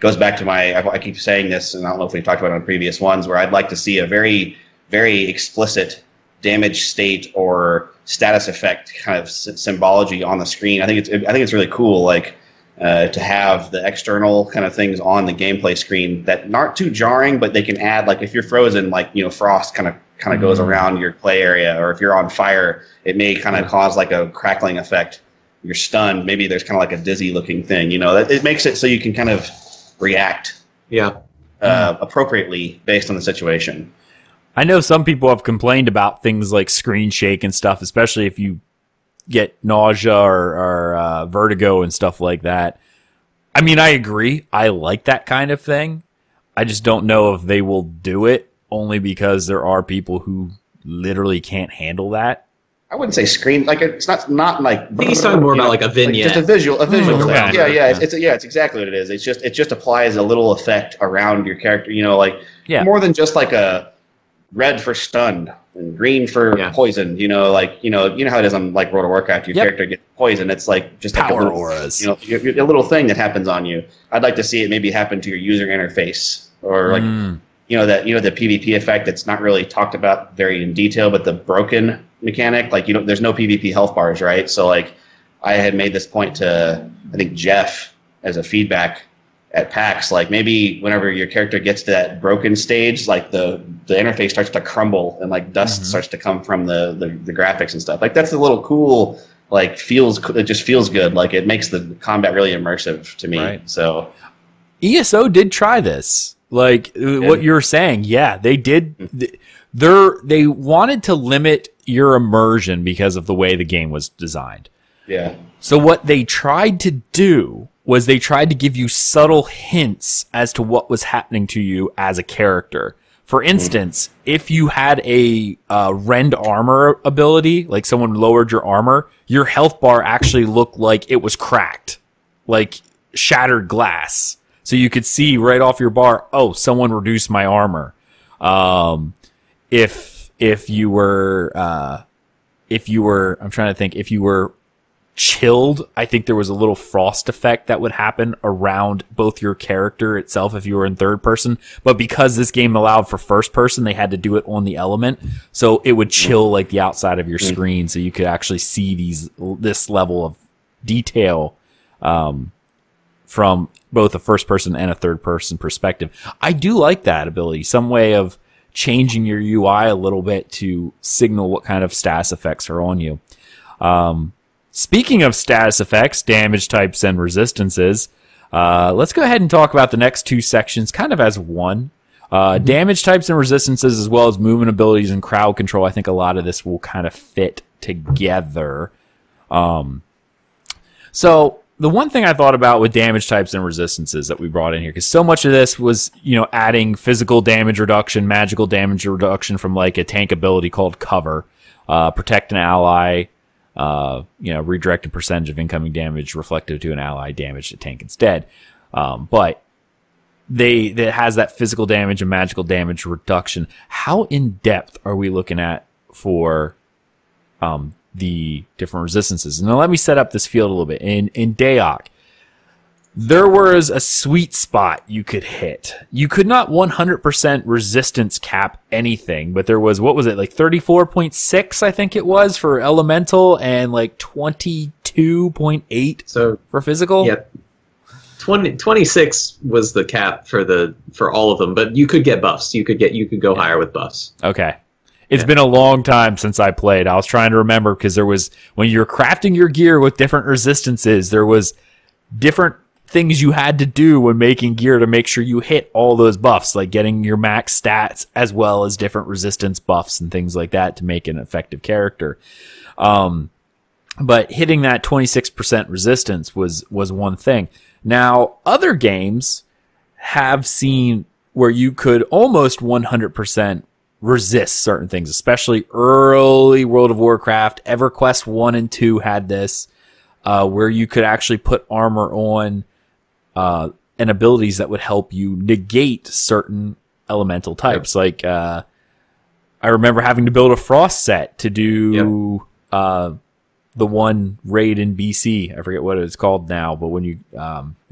goes back to I keep saying this, and I don't know if we've talked about it on previous ones, where I'd like to see a very, very explicit damage state or status effect kind of symbology on the screen. I think it's really cool. Like. To have the external kind of things on the gameplay screen that aren't too jarring, but they can add, like if you're frozen, like frost kind of goes around your play area, or if you're on fire, it may kind of cause like a crackling effect. You're stunned, maybe there's kind of like a dizzy looking thing. It makes it so you can kind of react, appropriately based on the situation. I know some people have complained about things like screen shake and stuff, especially if you get nausea or vertigo and stuff like that. I mean, I agree. I like that kind of thing. I just don't know if they will do it, only because there are people who literally can't handle that. I wouldn't say screen, like it's not like. I think he's talking more about like a vignette, like just a visual thing. Yeah. It's exactly what it is. It just applies a little effect around your character. More than just like a red for stunned and green for poison. How it is on like World of Warcraft. Your character gets poisoned. It's like just power like a little, auras. a little thing that happens on you. I'd like to see it maybe happen to your user interface, or like the PvP effect that's not really talked about very in detail, but the broken mechanic. Like there's no PvP health bars, right? So like I had made this point to I think Jeff as a feedback at PAX, like maybe whenever your character gets to that broken stage, like the interface starts to crumble and like dust starts to come from the graphics and stuff. Like that's a little cool, like it just feels good. Like it makes the combat really immersive to me. Right. So ESO did try this. Like what you're saying. Yeah, they did. They wanted to limit your immersion because of the way the game was designed. Yeah. So what they tried to do was they tried to give you subtle hints as to what was happening to you as a character. For instance, if you had a rend armor ability, like someone lowered your armor, your health bar actually looked like it was cracked, like shattered glass. So you could see right off your bar, oh, someone reduced my armor. If you were, I'm trying to think, if you were chilled, I think there was a little frost effect that would happen around both your character itself if you were in third person, but because this game allowed for first person, they had to do it on the element, so it would chill like the outside of your screen, so you could actually see this level of detail from both a first person and a third person perspective. I do like that ability, some way of changing your UI a little bit to signal what kind of status effects are on you. Speaking of status effects, damage types, and resistances, let's go ahead and talk about the next two sections kind of as one. Damage types and resistances, as well as movement abilities and crowd control. I think a lot of this will kind of fit together. So the one thing I thought about with damage types and resistances that we brought in here, because so much of this was, adding physical damage reduction, magical damage reduction from like a tank ability called cover, protect an ally, redirect a percentage of incoming damage reflective to an ally, damage to tank instead. But that has that physical damage and magical damage reduction. How in depth are we looking at for the different resistances? Now let me set up this field a little bit. In Daok, there was a sweet spot you could hit. You could not 100% resistance cap anything, but there was, what was it, like 34.6 I think it was for elemental, and like 22.8 for physical. Yeah. 26 was the cap for all of them, but you could get buffs. You could go higher with buffs. Okay. It's been a long time since I played. I was trying to remember, because there was, when you're crafting your gear with different resistances, there was different things you had to do when making gear to make sure you hit all those buffs, like getting your max stats as well as different resistance buffs and things like that to make an effective character. But hitting that 26% resistance was one thing. Now, other games have seen where you could almost 100% resist certain things, especially early World of Warcraft. EverQuest 1 and 2 had this, where you could actually put armor on and abilities that would help you negate certain elemental types. Like, I remember having to build a frost set to do the one raid in BC. I forget what it's called now, but when it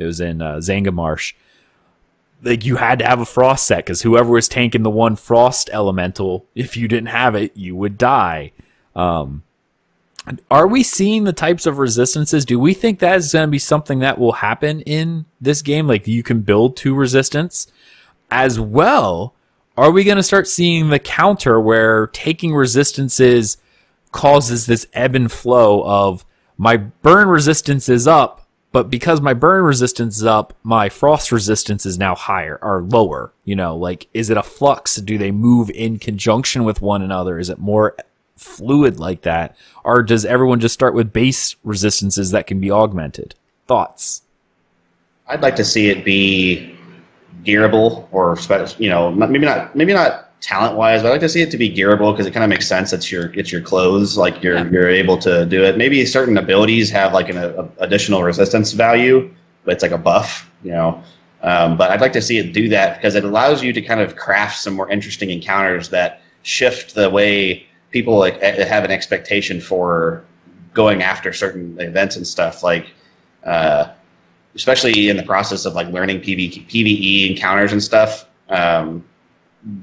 was in Zangamarsh. Like, you had to have a frost set, because whoever was tanking the one frost elemental, if you didn't have it, you would die. Are we seeing the types of resistances? Do we think that is going to be something that will happen in this game? Like, you can build to resistance as well. Are we going to start seeing the counter where taking resistances causes this ebb and flow of my burn resistance is up, but because my burn resistance is up, my frost resistance is now higher or lower? Like, is it a flux? Do they move in conjunction with one another? Is it more fluid like that? Or does everyone just start with base resistances that can be augmented? Thoughts? I'd like to see it be gearable, or maybe not talent-wise, but I'd like to see it to be gearable, because it kind of makes sense. It's your clothes, like you're able to do it. Maybe certain abilities have like an additional resistance value, but it's like a buff, But I'd like to see it do that, because it allows you to kind of craft some more interesting encounters that shift the way people have an expectation for going after certain events and stuff. Like, especially in the process of like learning PvE encounters and stuff.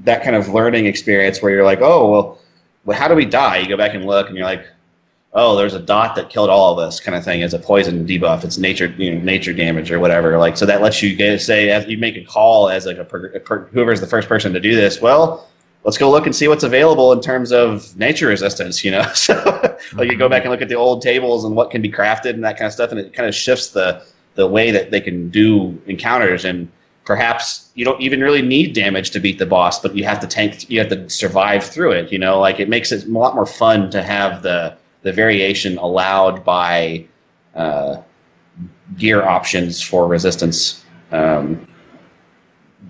That kind of learning experience where you're like, oh, well, how do we die? You go back and look, and you're like, oh, there's a dot that killed all of us, kind of thing. It's a poison debuff. It's nature damage or whatever. Like, so that lets you say, as you make a call as like whoever's the first person to do this. Well, let's go look and see what's available in terms of nature resistance. So like, you go back and look at the old tables and what can be crafted and that kind of stuff, and it kind of shifts the way that they can do encounters. And perhaps you don't even really need damage to beat the boss, but you have to survive through it. Like, it makes it a lot more fun to have the variation allowed by gear options for resistance. Them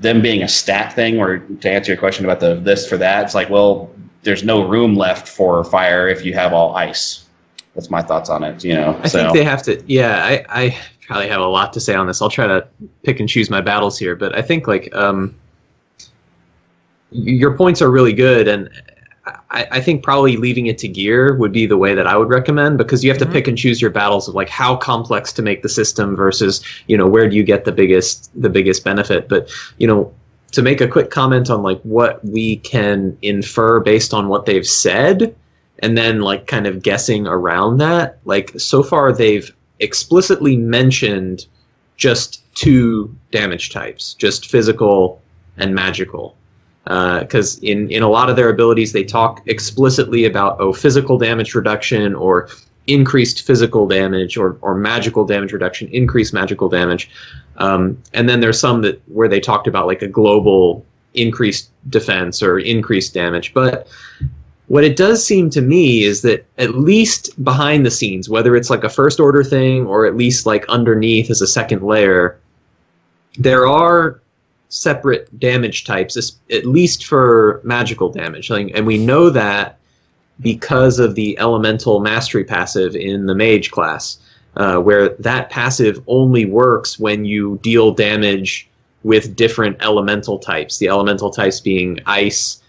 being a stat thing, or to answer your question about this for that, it's like, well, there's no room left for fire if you have all ice. That's my thoughts on it. I think they have to. Yeah, I probably have a lot to say on this. I'll try to pick and choose my battles here, but I think like your points are really good, and I think probably leaving it to gear would be the way that I would recommend, because you have to pick and choose your battles of like how complex to make the system versus where do you get the biggest benefit. But to make a quick comment on like what we can infer based on what they've said, and then like kind of guessing around that, like so far they've explicitly mentioned just two damage types, just physical and magical. Because in a lot of their abilities, they talk explicitly about physical damage reduction or increased physical damage, or magical damage reduction, increased magical damage. And then there's some where they talked about like a global increased defense or increased damage. But what it does seem to me is that at least behind the scenes, whether it's like a first order thing or at least like underneath as a second layer, there are separate damage types, at least for magical damage. And we know that because of the elemental mastery passive in the mage class, where that passive only works when you deal damage with different elemental types, the elemental types being ice,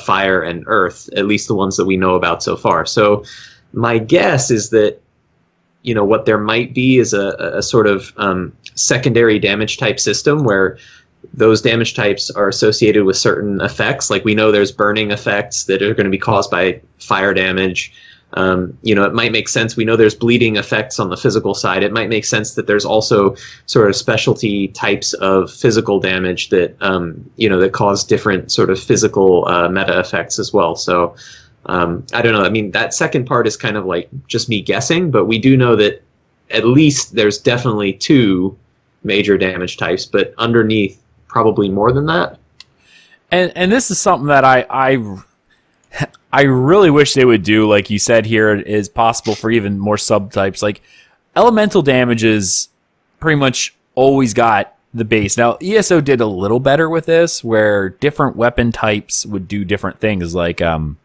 fire, and earth, at least the ones that we know about so far. So my guess is that, you know, what there might be is a sort of secondary damage type system where those damage types are associated with certain effects. Like we know there's burning effects that are going to be caused by fire damage. You know, it might make sense. We know there's bleeding effects on the physical side. It might make sense that there's also sort of specialty types of physical damage that, you know, that cause different sort of physical meta effects as well. So I don't know. I mean, that second part is kind of like just me guessing, but we do know that at least there's definitely two major damage types, but underneath probably more than that. And this is something that I really wish they would do, like you said here, is possible for even more subtypes. Like, elemental damage is pretty much always got the base. Now, ESO did a little better with this, where different weapon types would do different things. Like, and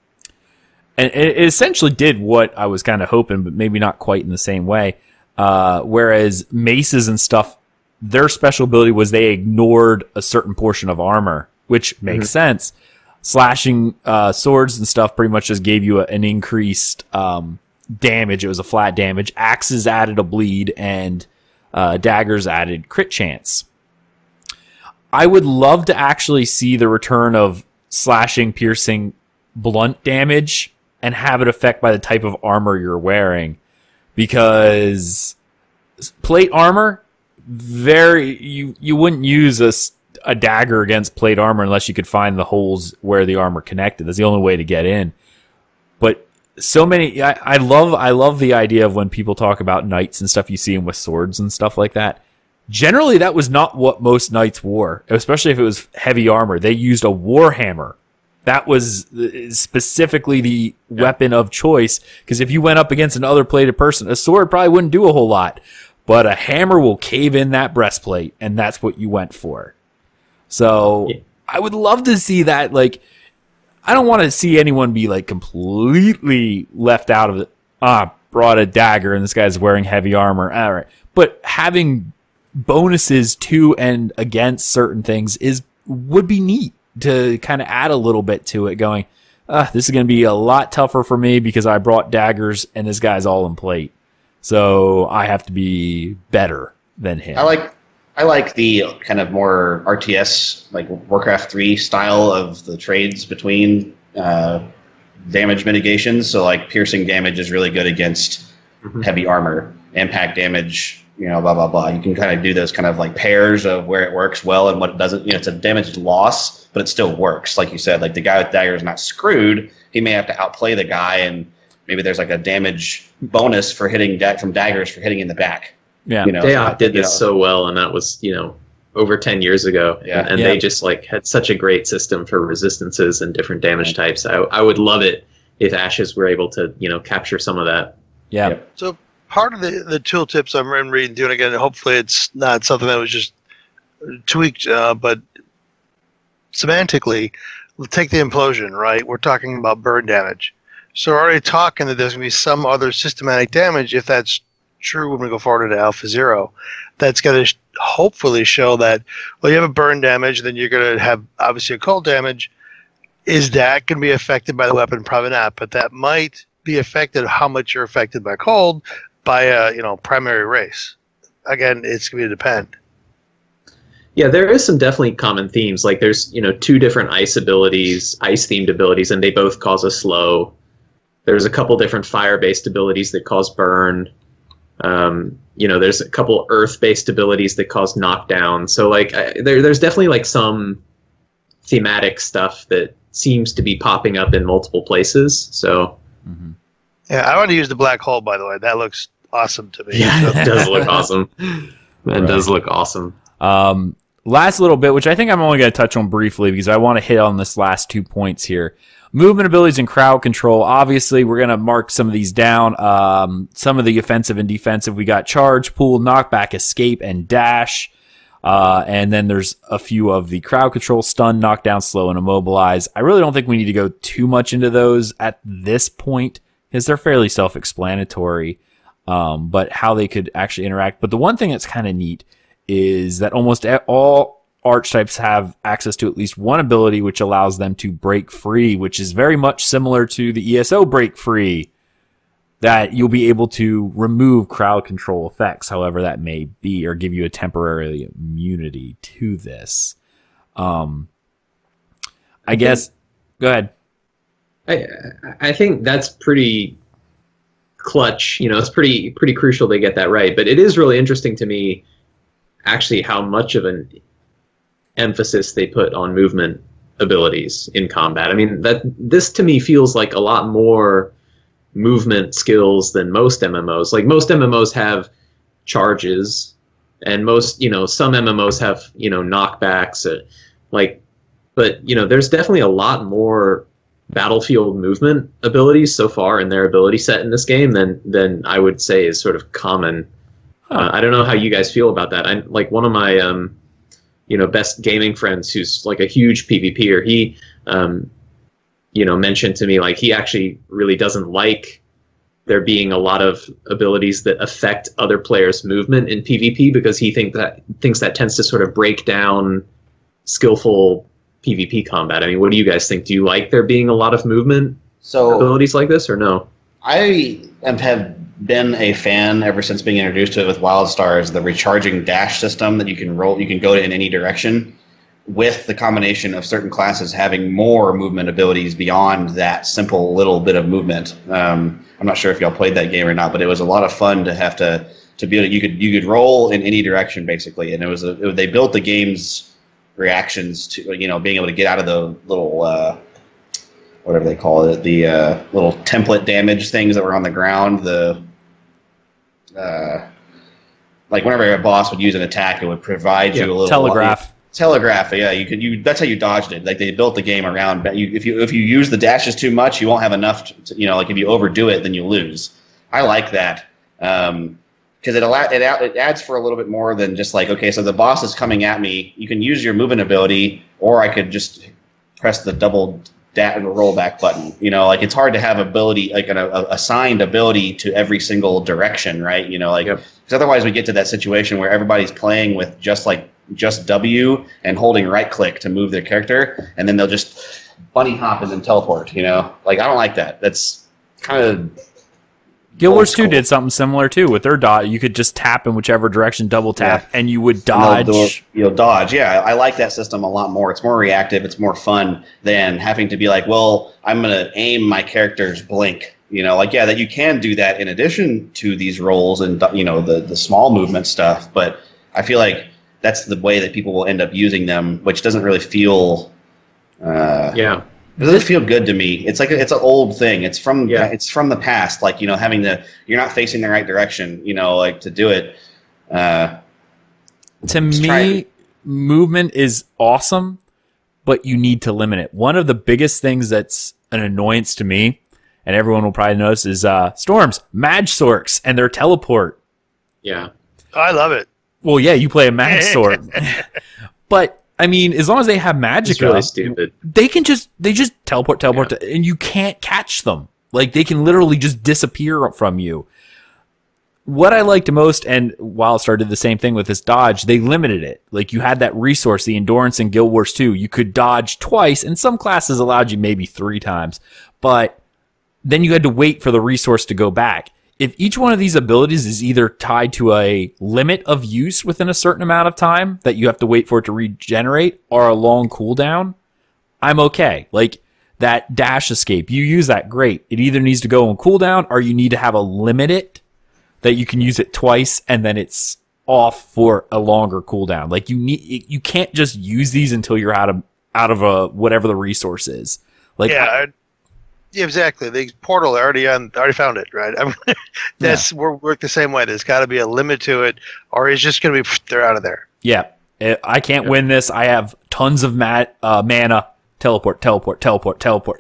it essentially did what I was kind of hoping, but maybe not quite in the same way. Whereas maces and stuff, their special ability was they ignored a certain portion of armor, which makes sense. Slashing swords and stuff pretty much just gave you an increased damage. It was a flat damage. Axes added a bleed, and daggers added crit chance. I would love to actually see the return of slashing, piercing, blunt damage and have it affect by the type of armor you're wearing. Because plate armor, you wouldn't use a dagger against plate armor unless you could find the holes where the armor connected. That's the only way to get in. But so many, I love the idea of when people talk about knights and stuff, you see them with swords and stuff like that. Generally, that was not what most knights wore, especially if it was heavy armor. They used a warhammer. That was specifically the weapon of choice, because if you went up against another plated person, a sword probably wouldn't do a whole lot, but a hammer will cave in that breastplate, and that's what you went for. So I would love to see that. Like, I don't want to see anyone be like completely left out of it. Brought a dagger and this guy's wearing heavy armor. All right. But having bonuses to and against certain things would be neat to kind of add a little bit to it, going, this is going to be a lot tougher for me because I brought daggers and this guy's all in plate. So I have to be better than him. I like the kind of more RTS, like Warcraft 3 style of the trades between damage mitigations. So like piercing damage is really good against heavy armor. Impact damage, you know, blah, blah, blah. You can kind of do those kind of like pairs of where it works well and what it doesn't. You know, it's a damage loss, but it still works. Like you said, like the guy with dagger is not screwed. He may have to outplay the guy, and maybe there's like a damage bonus for hitting from daggers for hitting in the back. Yeah, you know, Dayoff did this so well, and that was, you know, over 10 years ago. Yeah. And they just like had such a great system for resistances and different damage types. I would love it if Ashes were able to, you know, capture some of that. Yeah. So part of the tooltips I'm reading, doing again, hopefully it's not something that was just tweaked, but semantically, take the implosion, right? We're talking about burn damage. So we're already talking that there's going to be some other systematic damage, if that's true when we go forward to Alpha Zero. That's going to hopefully show that, well, you have a burn damage, then you're going to have obviously a cold damage. Is that going to be affected by the weapon? Probably not, but that might be affected, how much you're affected by cold, by a primary race. Again, it's going to depend. Yeah, there is some definitely common themes. Like there's, you know, 2 different ice abilities, ice-themed abilities, and they both cause a slow. There's a couple different fire-based abilities that cause burn. There's a couple earth-based abilities that cause knockdown. So like there's definitely like some thematic stuff that seems to be popping up in multiple places. So yeah, I want to use the black hole, by the way. That looks awesome to me. Yeah, it does look awesome. That does look awesome. Last little bit, which I think I'm only going to touch on briefly because I want to hit on this last 2 points here. Movement abilities and crowd control. Obviously, we're going to mark some of these down. Some of the offensive and defensive. We got charge, pull, knockback, escape, and dash. And then there's a few of the crowd control, stun, knockdown, slow, and immobilize. I really don't think we need to go too much into those at this point because they're fairly self-explanatory. But how they could actually interact. But the one thing that's kind of neat is that almost all archetypes have access to at least one ability which allows them to break free, which is very much similar to the ESO break free, that you'll be able to remove crowd control effects, however that may be, or give you a temporary immunity to this. I guess, go ahead. I think that's pretty clutch. It's pretty crucial they get that right. But it is really interesting to me, actually, how much of an emphasis they put on movement abilities in combat. I mean, this to me feels like a lot more movement skills than most MMOs. Like most MMOs have charges, and some MMOs have knockbacks. But there's definitely a lot more battlefield movement abilities so far in their ability set in this game than I would say is sort of common. I don't know how you guys feel about that. I like one of my best gaming friends who's like a huge PvPer. He mentioned to me like he actually really doesn't like there being a lot of abilities that affect other players' movement in PvP because he thinks that tends to sort of break down skillful PvP combat. I mean, what do you guys think? Do you like there being a lot of movement abilities like this, or no? I have been a fan ever since being introduced to it with WildStars, the recharging dash system that you can go in any direction, with the combination of certain classes having more movement abilities beyond that simple little bit of movement. I'm not sure if y'all played that game or not, but it was a lot of fun to have to be able to, you could roll in any direction basically, and they built the game's reactions to being able to get out of the little whatever they call it, the little template damage things that were on the ground. Like whenever a boss would use an attack, it would provide you a little telegraph. Yeah, that's how you dodged it. Like they built the game around. If you use the dashes too much, you won't have enough. Like if you overdo it, then you lose. I like that. Because it adds for a little bit more than just like, okay, so the boss is coming at me. You can use your movement ability, or I could just press the double rollback button. Like it's hard to have ability, like an assigned ability to every single direction, right? Because otherwise we get to that situation where everybody's playing with just W and holding right click to move their character, and then they'll just bunny hop and then teleport. Like I don't like that. That's kind of Guild Wars 2 did something similar too with their dot. You could just tap in whichever direction, double tap, and you would dodge. You'll dodge. Yeah, I like that system a lot more. It's more reactive. It's more fun than having to be like, well, I'm going to aim my character's blink. That you can do that in addition to these rolls and the small movement stuff. But I feel like that's the way that people will end up using them, which doesn't really feel. It doesn't feel good to me. It's like it's an old thing. It's from the past. Like having you're not facing the right direction. Like to do it. To me, movement is awesome, but you need to limit it. One of the biggest things that's an annoyance to me, and everyone will probably notice, is Storms, Mage Sorks, and their teleport. Yeah, I love it. Well, yeah, you play a Mage Sork, but. I mean, as long as they have Magicka, it's really stupid. They just teleport, and you can't catch them. Like they can literally just disappear from you. What I liked most, and WildStar did the same thing with this dodge, they limited it. Like you had that resource, the endurance in Guild Wars 2. You could dodge twice, and some classes allowed you maybe 3 times. But then you had to wait for the resource to go back. If each one of these abilities is either tied to a limit of use within a certain amount of time that you have to wait for it to regenerate, or a long cooldown, I'm okay. Like that dash escape, you use that, great. It either needs to go on cooldown or you need to have a limit that you can use it twice and then it's off for a longer cooldown. Like you can't just use these until you're out of whatever the resource is. Like yeah, exactly. The portal already found it, right? I mean, work the same way. There's got to be a limit to it, or it's just going to be they're out of there. Yeah, I can't win this. I have tons of mana. Teleport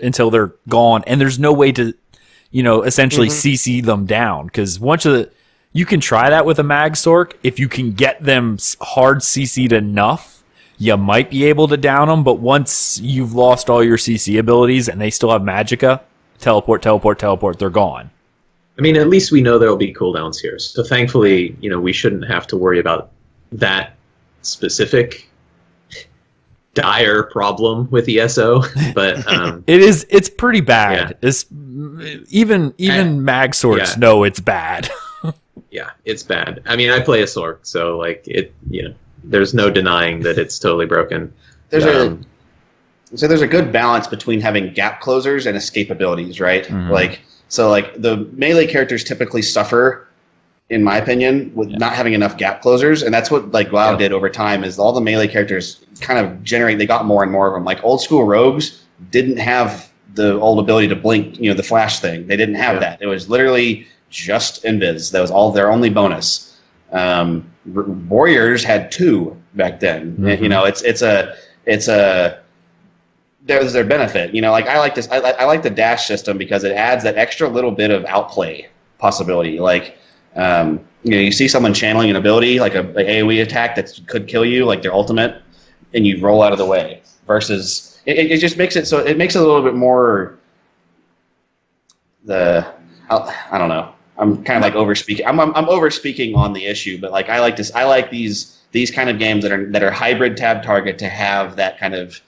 until they're gone, and there's no way to, essentially CC them down, because you can try that with a Mag Sork. If you can get them hard CC'd enough, you might be able to down them, but once you've lost all your CC abilities and they still have Magicka, teleport, they're gone. I mean, at least we know there'll be cooldowns here. So thankfully, we shouldn't have to worry about that specific dire problem with ESO, but it's pretty bad. Yeah. Even Mag Sorks know it's bad. Yeah, it's bad. I mean, I play a Sork, so like there's no denying that it's totally broken. There's a good balance between having gap closers and escape abilities, right? Mm-hmm. Like the melee characters typically suffer, in my opinion, with not having enough gap closers, and that's what WoW did over time. Is all the melee characters kind of they got more and more of them. Like old school rogues didn't have the old ability to blink, the flash thing. They didn't have that. It was literally just invis. That was all their only bonus. Warriors had 2 back then. Mm-hmm. There's their benefit. Like I like this. I like the dash system because it adds that extra little bit of outplay possibility. Like you see someone channeling an ability like a AoE attack that could kill you, like their ultimate, and you roll out of the way. Versus it just makes it so it makes it a little bit more I don't know. I'm kind of like overspeaking. I'm overspeaking on the issue, but like I like this. I like these kind of games that are hybrid tab target to have that kind of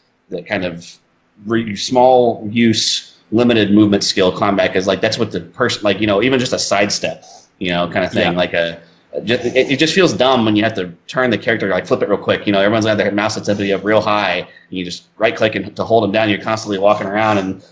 small use limited movement skill combat, because like that's what the person even just a sidestep kind of thing it just feels dumb when you have to turn the character, like flip it real quick. Everyone's got their mouse sensitivity up real high, and you just right click and to hold them down. You're constantly walking around and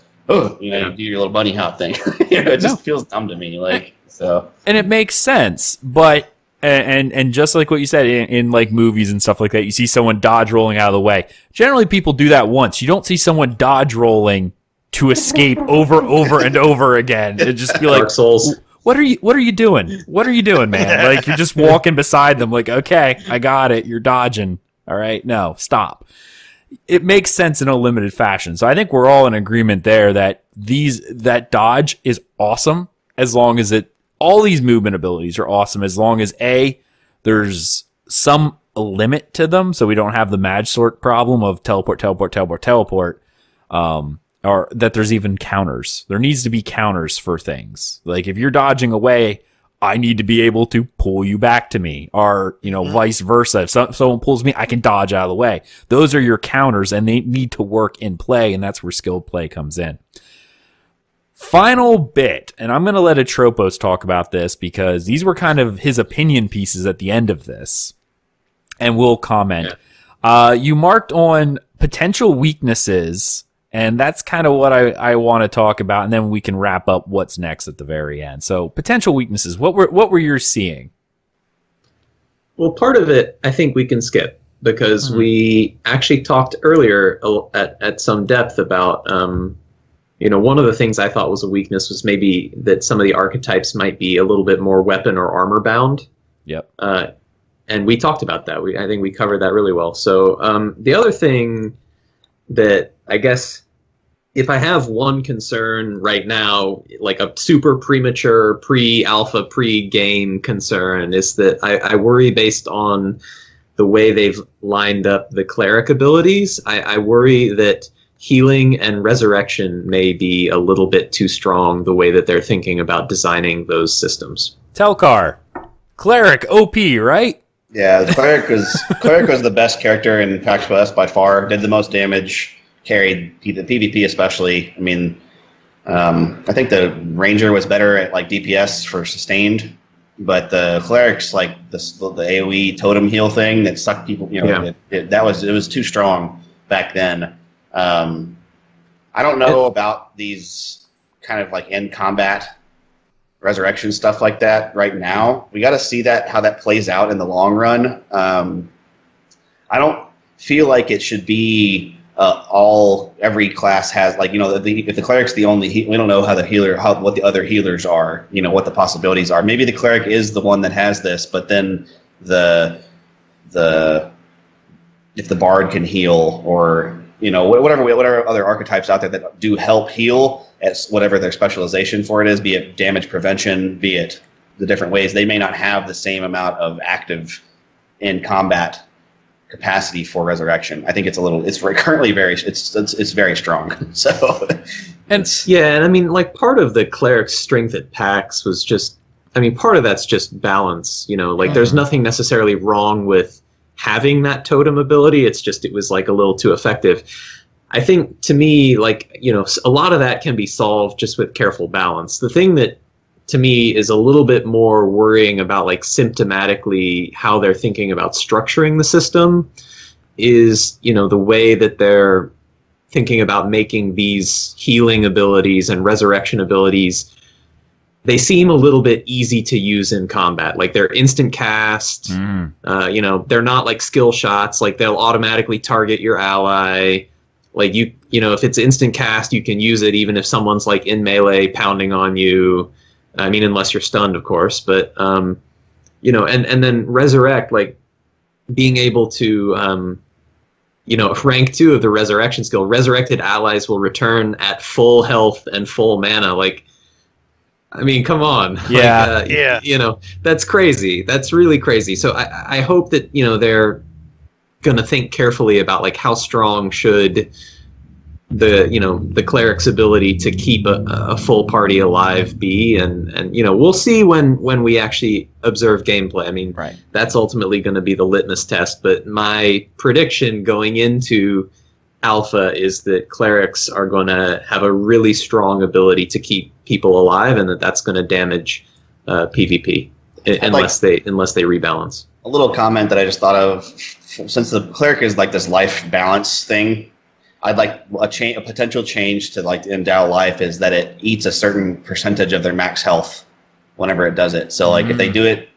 you do your little bunny hop thing. It just feels dumb to me. And it makes sense, but and just like what you said in like movies and stuff like that, you see someone dodge rolling out of the way. Generally, people do that once. You don't see someone dodge rolling to escape over and over again. It just be like Dark Souls. What are you doing? What are you doing, man? Like you're just walking beside them. Like, okay, I got it. You're dodging. All right, no, stop. It makes sense in a limited fashion. So I think we're all in agreement there that that dodge is awesome as long as all these movement abilities are awesome as long as there's some limit to them, so we don't have the Mag Sork problem of teleport, or that there's even counters. There needs to be counters for things. Like if you're dodging away, I need to be able to pull you back to me, or vice versa. If someone pulls me, I can dodge out of the way. Those are your counters, and they need to work in play, and that's where skilled play comes in. Final bit, and I'm going to let Atropos talk about this because these were kind of his opinion pieces at the end of this, and we'll comment. Yeah. You marked on potential weaknesses, and that's kind of what I want to talk about, and then we can wrap up what's next at the very end. So potential weaknesses, what were you seeing? Well, part of it I think we can skip because we actually talked earlier at some depth about one of the things I thought was a weakness was maybe that some of the archetypes might be a little bit more weapon or armor bound. Yep. And we talked about that. I think we covered that really well. So the other thing that I guess if I have one concern right now, like a super premature, pre-alpha, pre-game concern, is that I worry based on the way they've lined up the cleric abilities. I worry that healing and resurrection may be a little bit too strong the way that they're thinking about designing those systems. Telchar, cleric, OP, right? Yeah, the cleric was the best character in PAX West by far. Did the most damage, carried the PvP especially. I mean, I think the ranger was better at like DPS for sustained, but the cleric's like the AoE totem heal thing that sucked people. It was too strong back then. I don't know about these kind of like in combat resurrection stuff like that right now. We got to see how that plays out in the long run. I don't feel like it should be every class has, like, if the cleric's the only we don't know how what the other healers are, what the possibilities are. Maybe the cleric is the one that has this, but then if the bard can heal, or whatever other archetypes out there that do help heal at whatever their specialization for it is, be it damage prevention, be it the different ways, they may not have the same amount of active in combat capacity for resurrection. I think it's currently it's very strong. So, and I mean, like, part of the cleric's strength at PAX was just, I mean, part of that's just balance. There's nothing necessarily wrong with having that totem ability. It's just, it was like a little too effective. I think, to me, like, a lot of that can be solved just with careful balance. The thing that, to me, is a little bit more worrying about, like, symptomatically how they're thinking about structuring the system is, the way that they're thinking about making these healing abilities and resurrection abilities. They seem a little bit easy to use in combat. Like, they're instant cast. They're not like skill shots. Like, they'll automatically target your ally. Like, if it's instant cast, you can use it even if someone's, like, in melee pounding on you. I mean, unless you're stunned, of course. But, and then resurrect, like, being able to, rank 2 of the resurrection skill, resurrected allies will return at full health and full mana. Like, I mean, come on. Yeah. Yeah. That's crazy. That's really crazy. So I hope that, they're going to think carefully about, like, how strong should the cleric's ability to keep a full party alive be, and we'll see when we actually observe gameplay. I mean, right. That's ultimately going to be the litmus test, but my prediction going into alpha is that clerics are going to have a really strong ability to keep people alive, and that's going to damage PvP unless they rebalance. A little comment that I just thought of, since the cleric is like this life balance thing, I'd like a potential change to, like, endow life is that it eats a certain percentage of their max health whenever it does it. So, like, if they do it,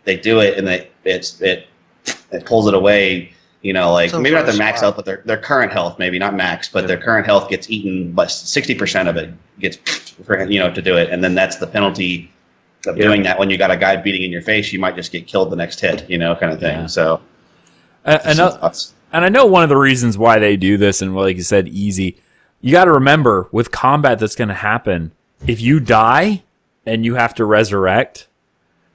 and it pulls it away. Like, maybe not their max health, but their current health, maybe not max, but their current health gets eaten, but 60% of it gets, to do it, and then that's the penalty of doing that. When you got a guy beating in your face, you might just get killed the next hit, kind of thing. Yeah. So, and I know one of the reasons why they do this, and like you said, easy. You got to remember, with combat that's going to happen, if you die and you have to resurrect,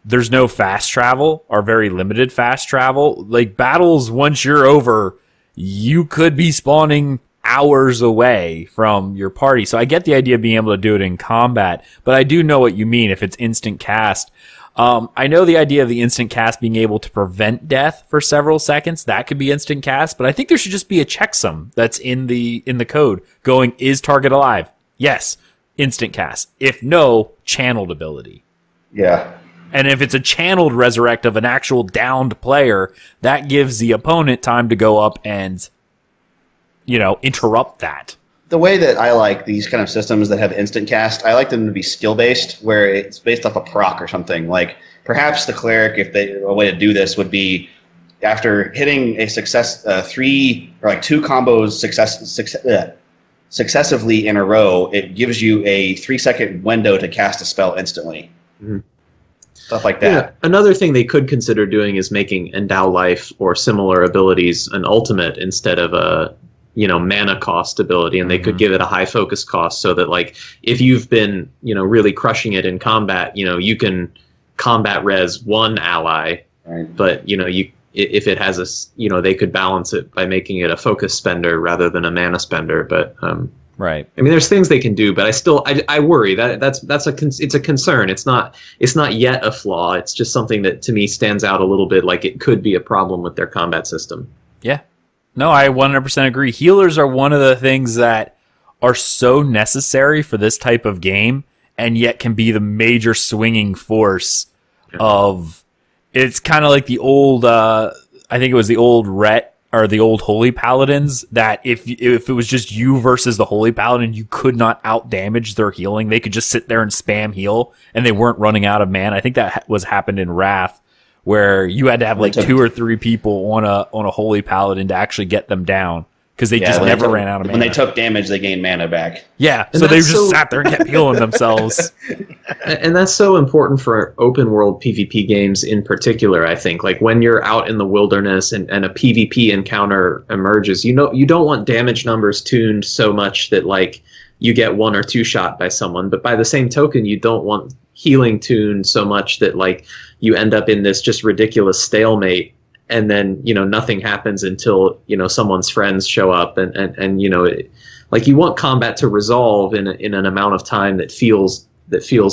there's no fast travel, or very limited fast travel. Like, battles, once you're over, you could be spawning hours away from your party. So I get the idea of being able to do it in combat, but I do know what you mean if it's instant cast. I know the idea of the instant cast being able to prevent death for several seconds. That could be instant cast, but I think there should just be a checksum that's in the code going, is target alive? Yes, instant cast. If no, channeled ability. Yeah. And if it's a channeled resurrect of an actual downed player, that gives the opponent time to go up and, interrupt that. The way that I like these kind of systems that have instant cast, I like them to be skill-based, where it's based off a proc or something. Like, perhaps the cleric, a way to do this would be, after hitting a 3 or like 2 combos successively in a row, it gives you a 3-second window to cast a spell instantly. Mm-hmm. Stuff like that. Yeah. Another thing they could consider doing is making Endow Life or similar abilities an ultimate instead of a mana cost ability, and they could give it a high focus cost, so that, like, if you've been really crushing it in combat, you can combat res one ally, right. But if it has they could balance it by making it a focus spender rather than a mana spender. But right. I mean, there's things they can do, but I worry it's a concern. It's not yet a flaw. It's just something that to me stands out a little bit, like it could be a problem with their combat system. Yeah. No, I 100% agree. Healers are one of the things that are so necessary for this type of game, and yet can be the major swinging force of. It's kind of like the old, I think it was the old Ret are the old Holy Paladins, that if it was just you versus the Holy Paladin, you could not out damage their healing. They could just sit there and spam heal, and they weren't running out of mana. I think that was happened in Wrath, where you had to have like 2 or 3 people on a Holy Paladin to actually get them down, because they just never ran out of mana. When they took damage, they gained mana back. Yeah, so they just sat there and kept healing themselves. And that's so important for open world PvP games in particular, I think. Like when you're out in the wilderness and a PvP encounter emerges, you don't want damage numbers tuned so much that like you get 1 or 2 shot by someone. But by the same token, you don't want healing tuned so much that like you end up in this just ridiculous stalemate. And then, nothing happens until, someone's friends show up and like you want combat to resolve in an amount of time that feels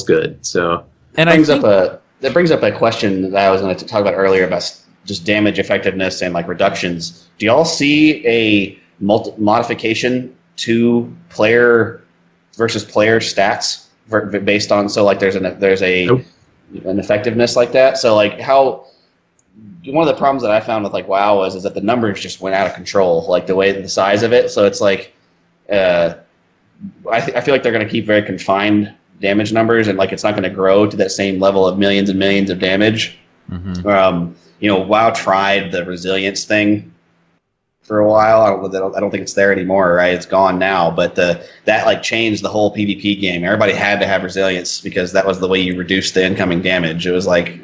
good. So, and that brings up a question that I was going to talk about earlier about just damage effectiveness and like reductions. Do y'all see a modification to player versus player stats based on, so like there's an effectiveness like that? So like how, one of the problems that I found with like WoW is that the numbers just went out of control, like the size of it. So it's like, I feel like they're going to keep very confined damage numbers, and like it's not going to grow to that same level of millions and millions of damage. Mm-hmm. WoW tried the resilience thing for a while. I don't think it's there anymore, right? It's gone now. But that like changed the whole PvP game. Everybody had to have resilience because that was the way you reduced the incoming damage. It was like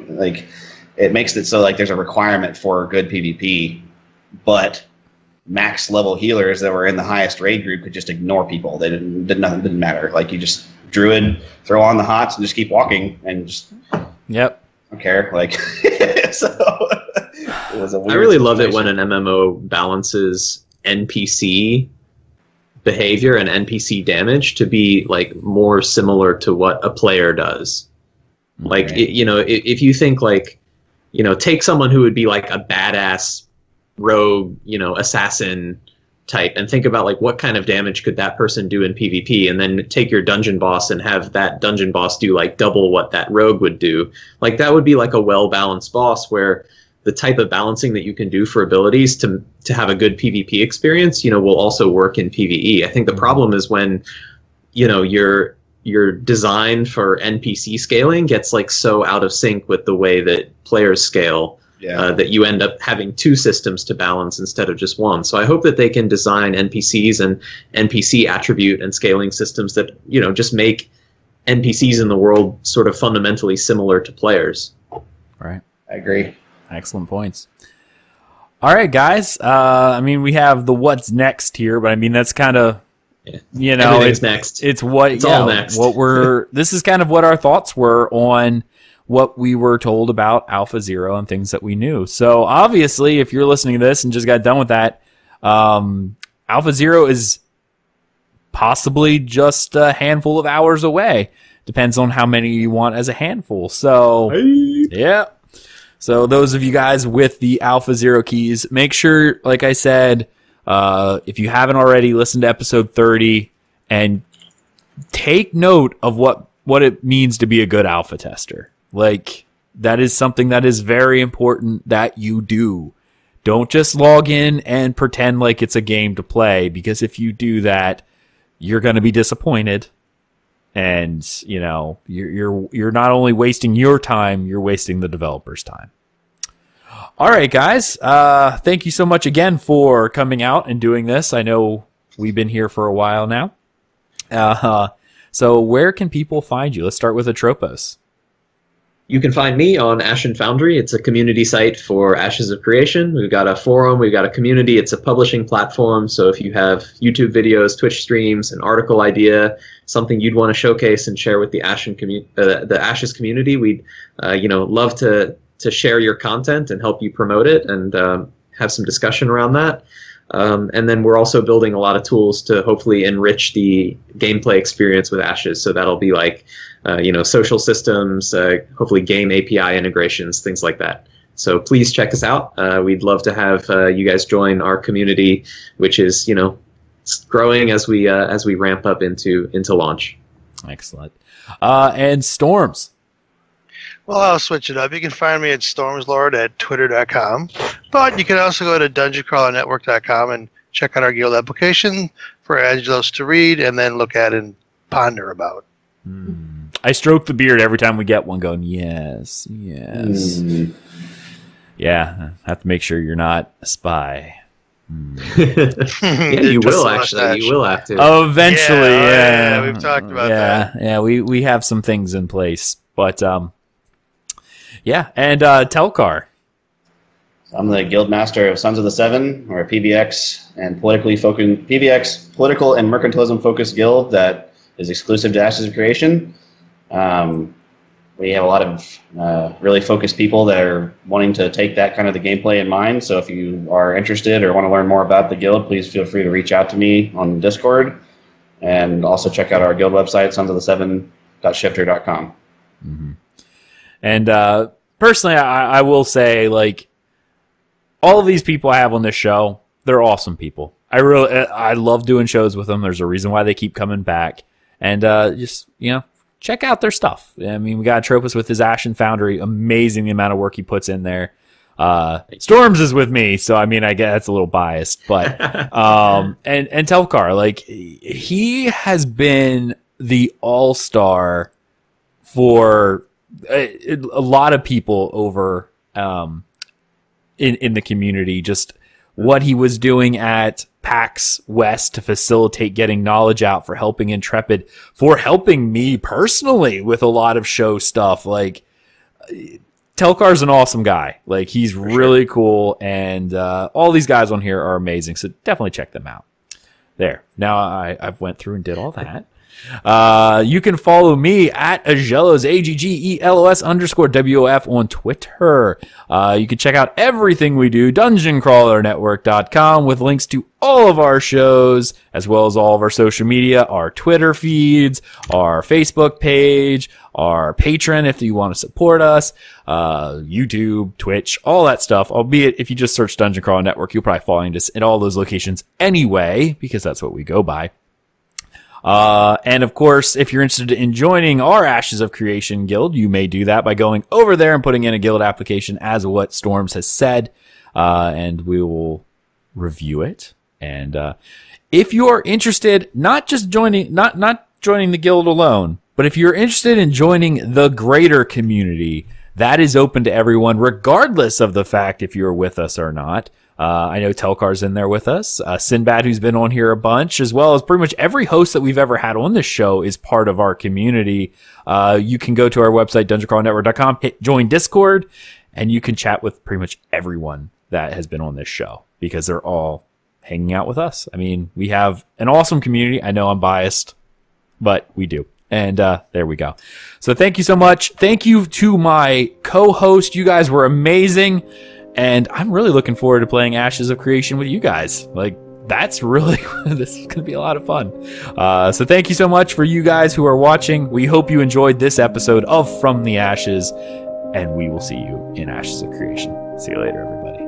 it makes it so like there's a requirement for good PvP, but max level healers that were in the highest raid group could just ignore people. They didn't matter. Like you just druid, throw on the hots and just keep walking and just don't care. Like so it was a weird I really situation. love it when an MMO balances NPC behavior and NPC damage to be like more similar to what a player does. Like if you think like take someone who would be like a badass rogue, assassin type, and think about like what kind of damage could that person do in PvP, and then take your dungeon boss and have that dungeon boss do like double what that rogue would do. Like that would be like a well-balanced boss, where the type of balancing that you can do for abilities to have a good PvP experience, will also work in PvE. I think the problem is when, your design for NPC scaling gets like so out of sync with the way that players scale, that you end up having 2 systems to balance instead of just one. So I hope that they can design NPCs and NPC attribute and scaling systems that, just make NPCs in the world sort of fundamentally similar to players. Right. I agree. Excellent points. All right, guys. We have the what's next here, but that's kind of, everything's next. It's all next. This is kind of what our thoughts were on what we were told about Alpha Zero and things that we knew. So obviously, if you're listening to this and just got done with that, Alpha Zero is possibly just a handful of hours away. Depends on how many you want as a handful. So, yeah. So those of you guys with the Alpha Zero keys, make sure, like I said, if you haven't already, listen to episode 30 and take note of what it means to be a good alpha tester. Like, that is something that is very important that you do. Don't just log in and pretend like it's a game to play, because if you do that, you're going to be disappointed. And, you're not only wasting your time, you're wasting the developer's time. All right, guys. Thank you so much again for coming out and doing this. I know we've been here for a while now. So where can people find you? Let's start with Atropos. You can find me on Ashen Foundry. It's a community site for Ashes of Creation. We've got a forum. We've got a community. It's a publishing platform. So if you have YouTube videos, Twitch streams, an article idea, something you'd want to showcase and share with the Ashes community, we'd love to share your content and help you promote it and have some discussion around that. And then we're also building a lot of tools to hopefully enrich the gameplay experience with Ashes. So that'll be like, social systems, hopefully game API integrations, things like that. So please check us out. We'd love to have you guys join our community, which is, growing as we ramp up into launch. Excellent. And Storms. Well, I'll switch it up. You can find me at Stormzlord at twitter.com. But you can also go to dungeoncrawlernetwork.com and check out our guild application for Aggelos to read and then look at and ponder about. I stroke the beard every time we get one going, yes. Yeah, I have to make sure you're not a spy. Yeah, you will actually. You will have to. Eventually, yeah. We've talked about that. Yeah, we have some things in place. But, yeah, and Telchar. I'm the guild master of Sons of the Seven, or a PBX and political and mercantilism focused guild that is exclusive to Ashes of Creation. We have a lot of really focused people that are wanting to take that kind of the gameplay in mind. So if you are interested or want to learn more about the guild, please feel free to reach out to me on Discord, and also check out our guild website, sonsoftheseven.shifter.com. Mm-hmm. And personally, I will say, like, all of these people I have on this show, they're awesome people. I love doing shows with them. There's a reason why they keep coming back. And just, check out their stuff. I mean, we got Atropos with his Ashen Foundry. Amazing the amount of work he puts in there. Storms is with me, so I mean, I guess that's a little biased. But and Telchar, like, he has been the all-star for a lot of people over in the community. Just what he was doing at PAX West to facilitate getting knowledge out, for helping Intrepid, for helping me personally with a lot of show stuff. Like, Telchar's an awesome guy. Like, he's really cool, and all these guys on here are amazing, so definitely check them out. There. Now I've went through and did all that. You can follow me at Aggelos, AGGELOS _WOF on Twitter. You can check out everything we do, dungeoncrawlernetwork.com, with links to all of our shows, as well as all of our social media, our Twitter feeds, our Facebook page, our Patreon if you want to support us, YouTube, Twitch, all that stuff. Albeit, if you just search Dungeon Crawler Network, you'll probably find us in all those locations anyway, because that's what we go by. And of course, if you're interested in joining our Ashes of Creation guild, you may do that by going over there and putting in a guild application, as what Storms has said, and we will review it. And if you're interested, not just joining, not joining the guild alone, but if you're interested in joining the greater community, that is open to everyone, regardless of the fact if you're with us or not. I know Telchar's in there with us. Sinbad, who's been on here a bunch, as well as pretty much every host that we've ever had on this show, is part of our community. You can go to our website, dungeoncrawlernetwork.com, hit join Discord, and you can chat with pretty much everyone that has been on this show, because they're all hanging out with us. I mean, we have an awesome community. I know I'm biased, but we do. And there we go. So thank you so much. Thank you to my co-host. You guys were amazing. And I'm really looking forward to playing Ashes of Creation with you guys. Like, that's really, this is going to be a lot of fun. So thank you so much for you guys who are watching. We hope you enjoyed this episode of From the Ashes, and we will see you in Ashes of Creation. See you later, everybody.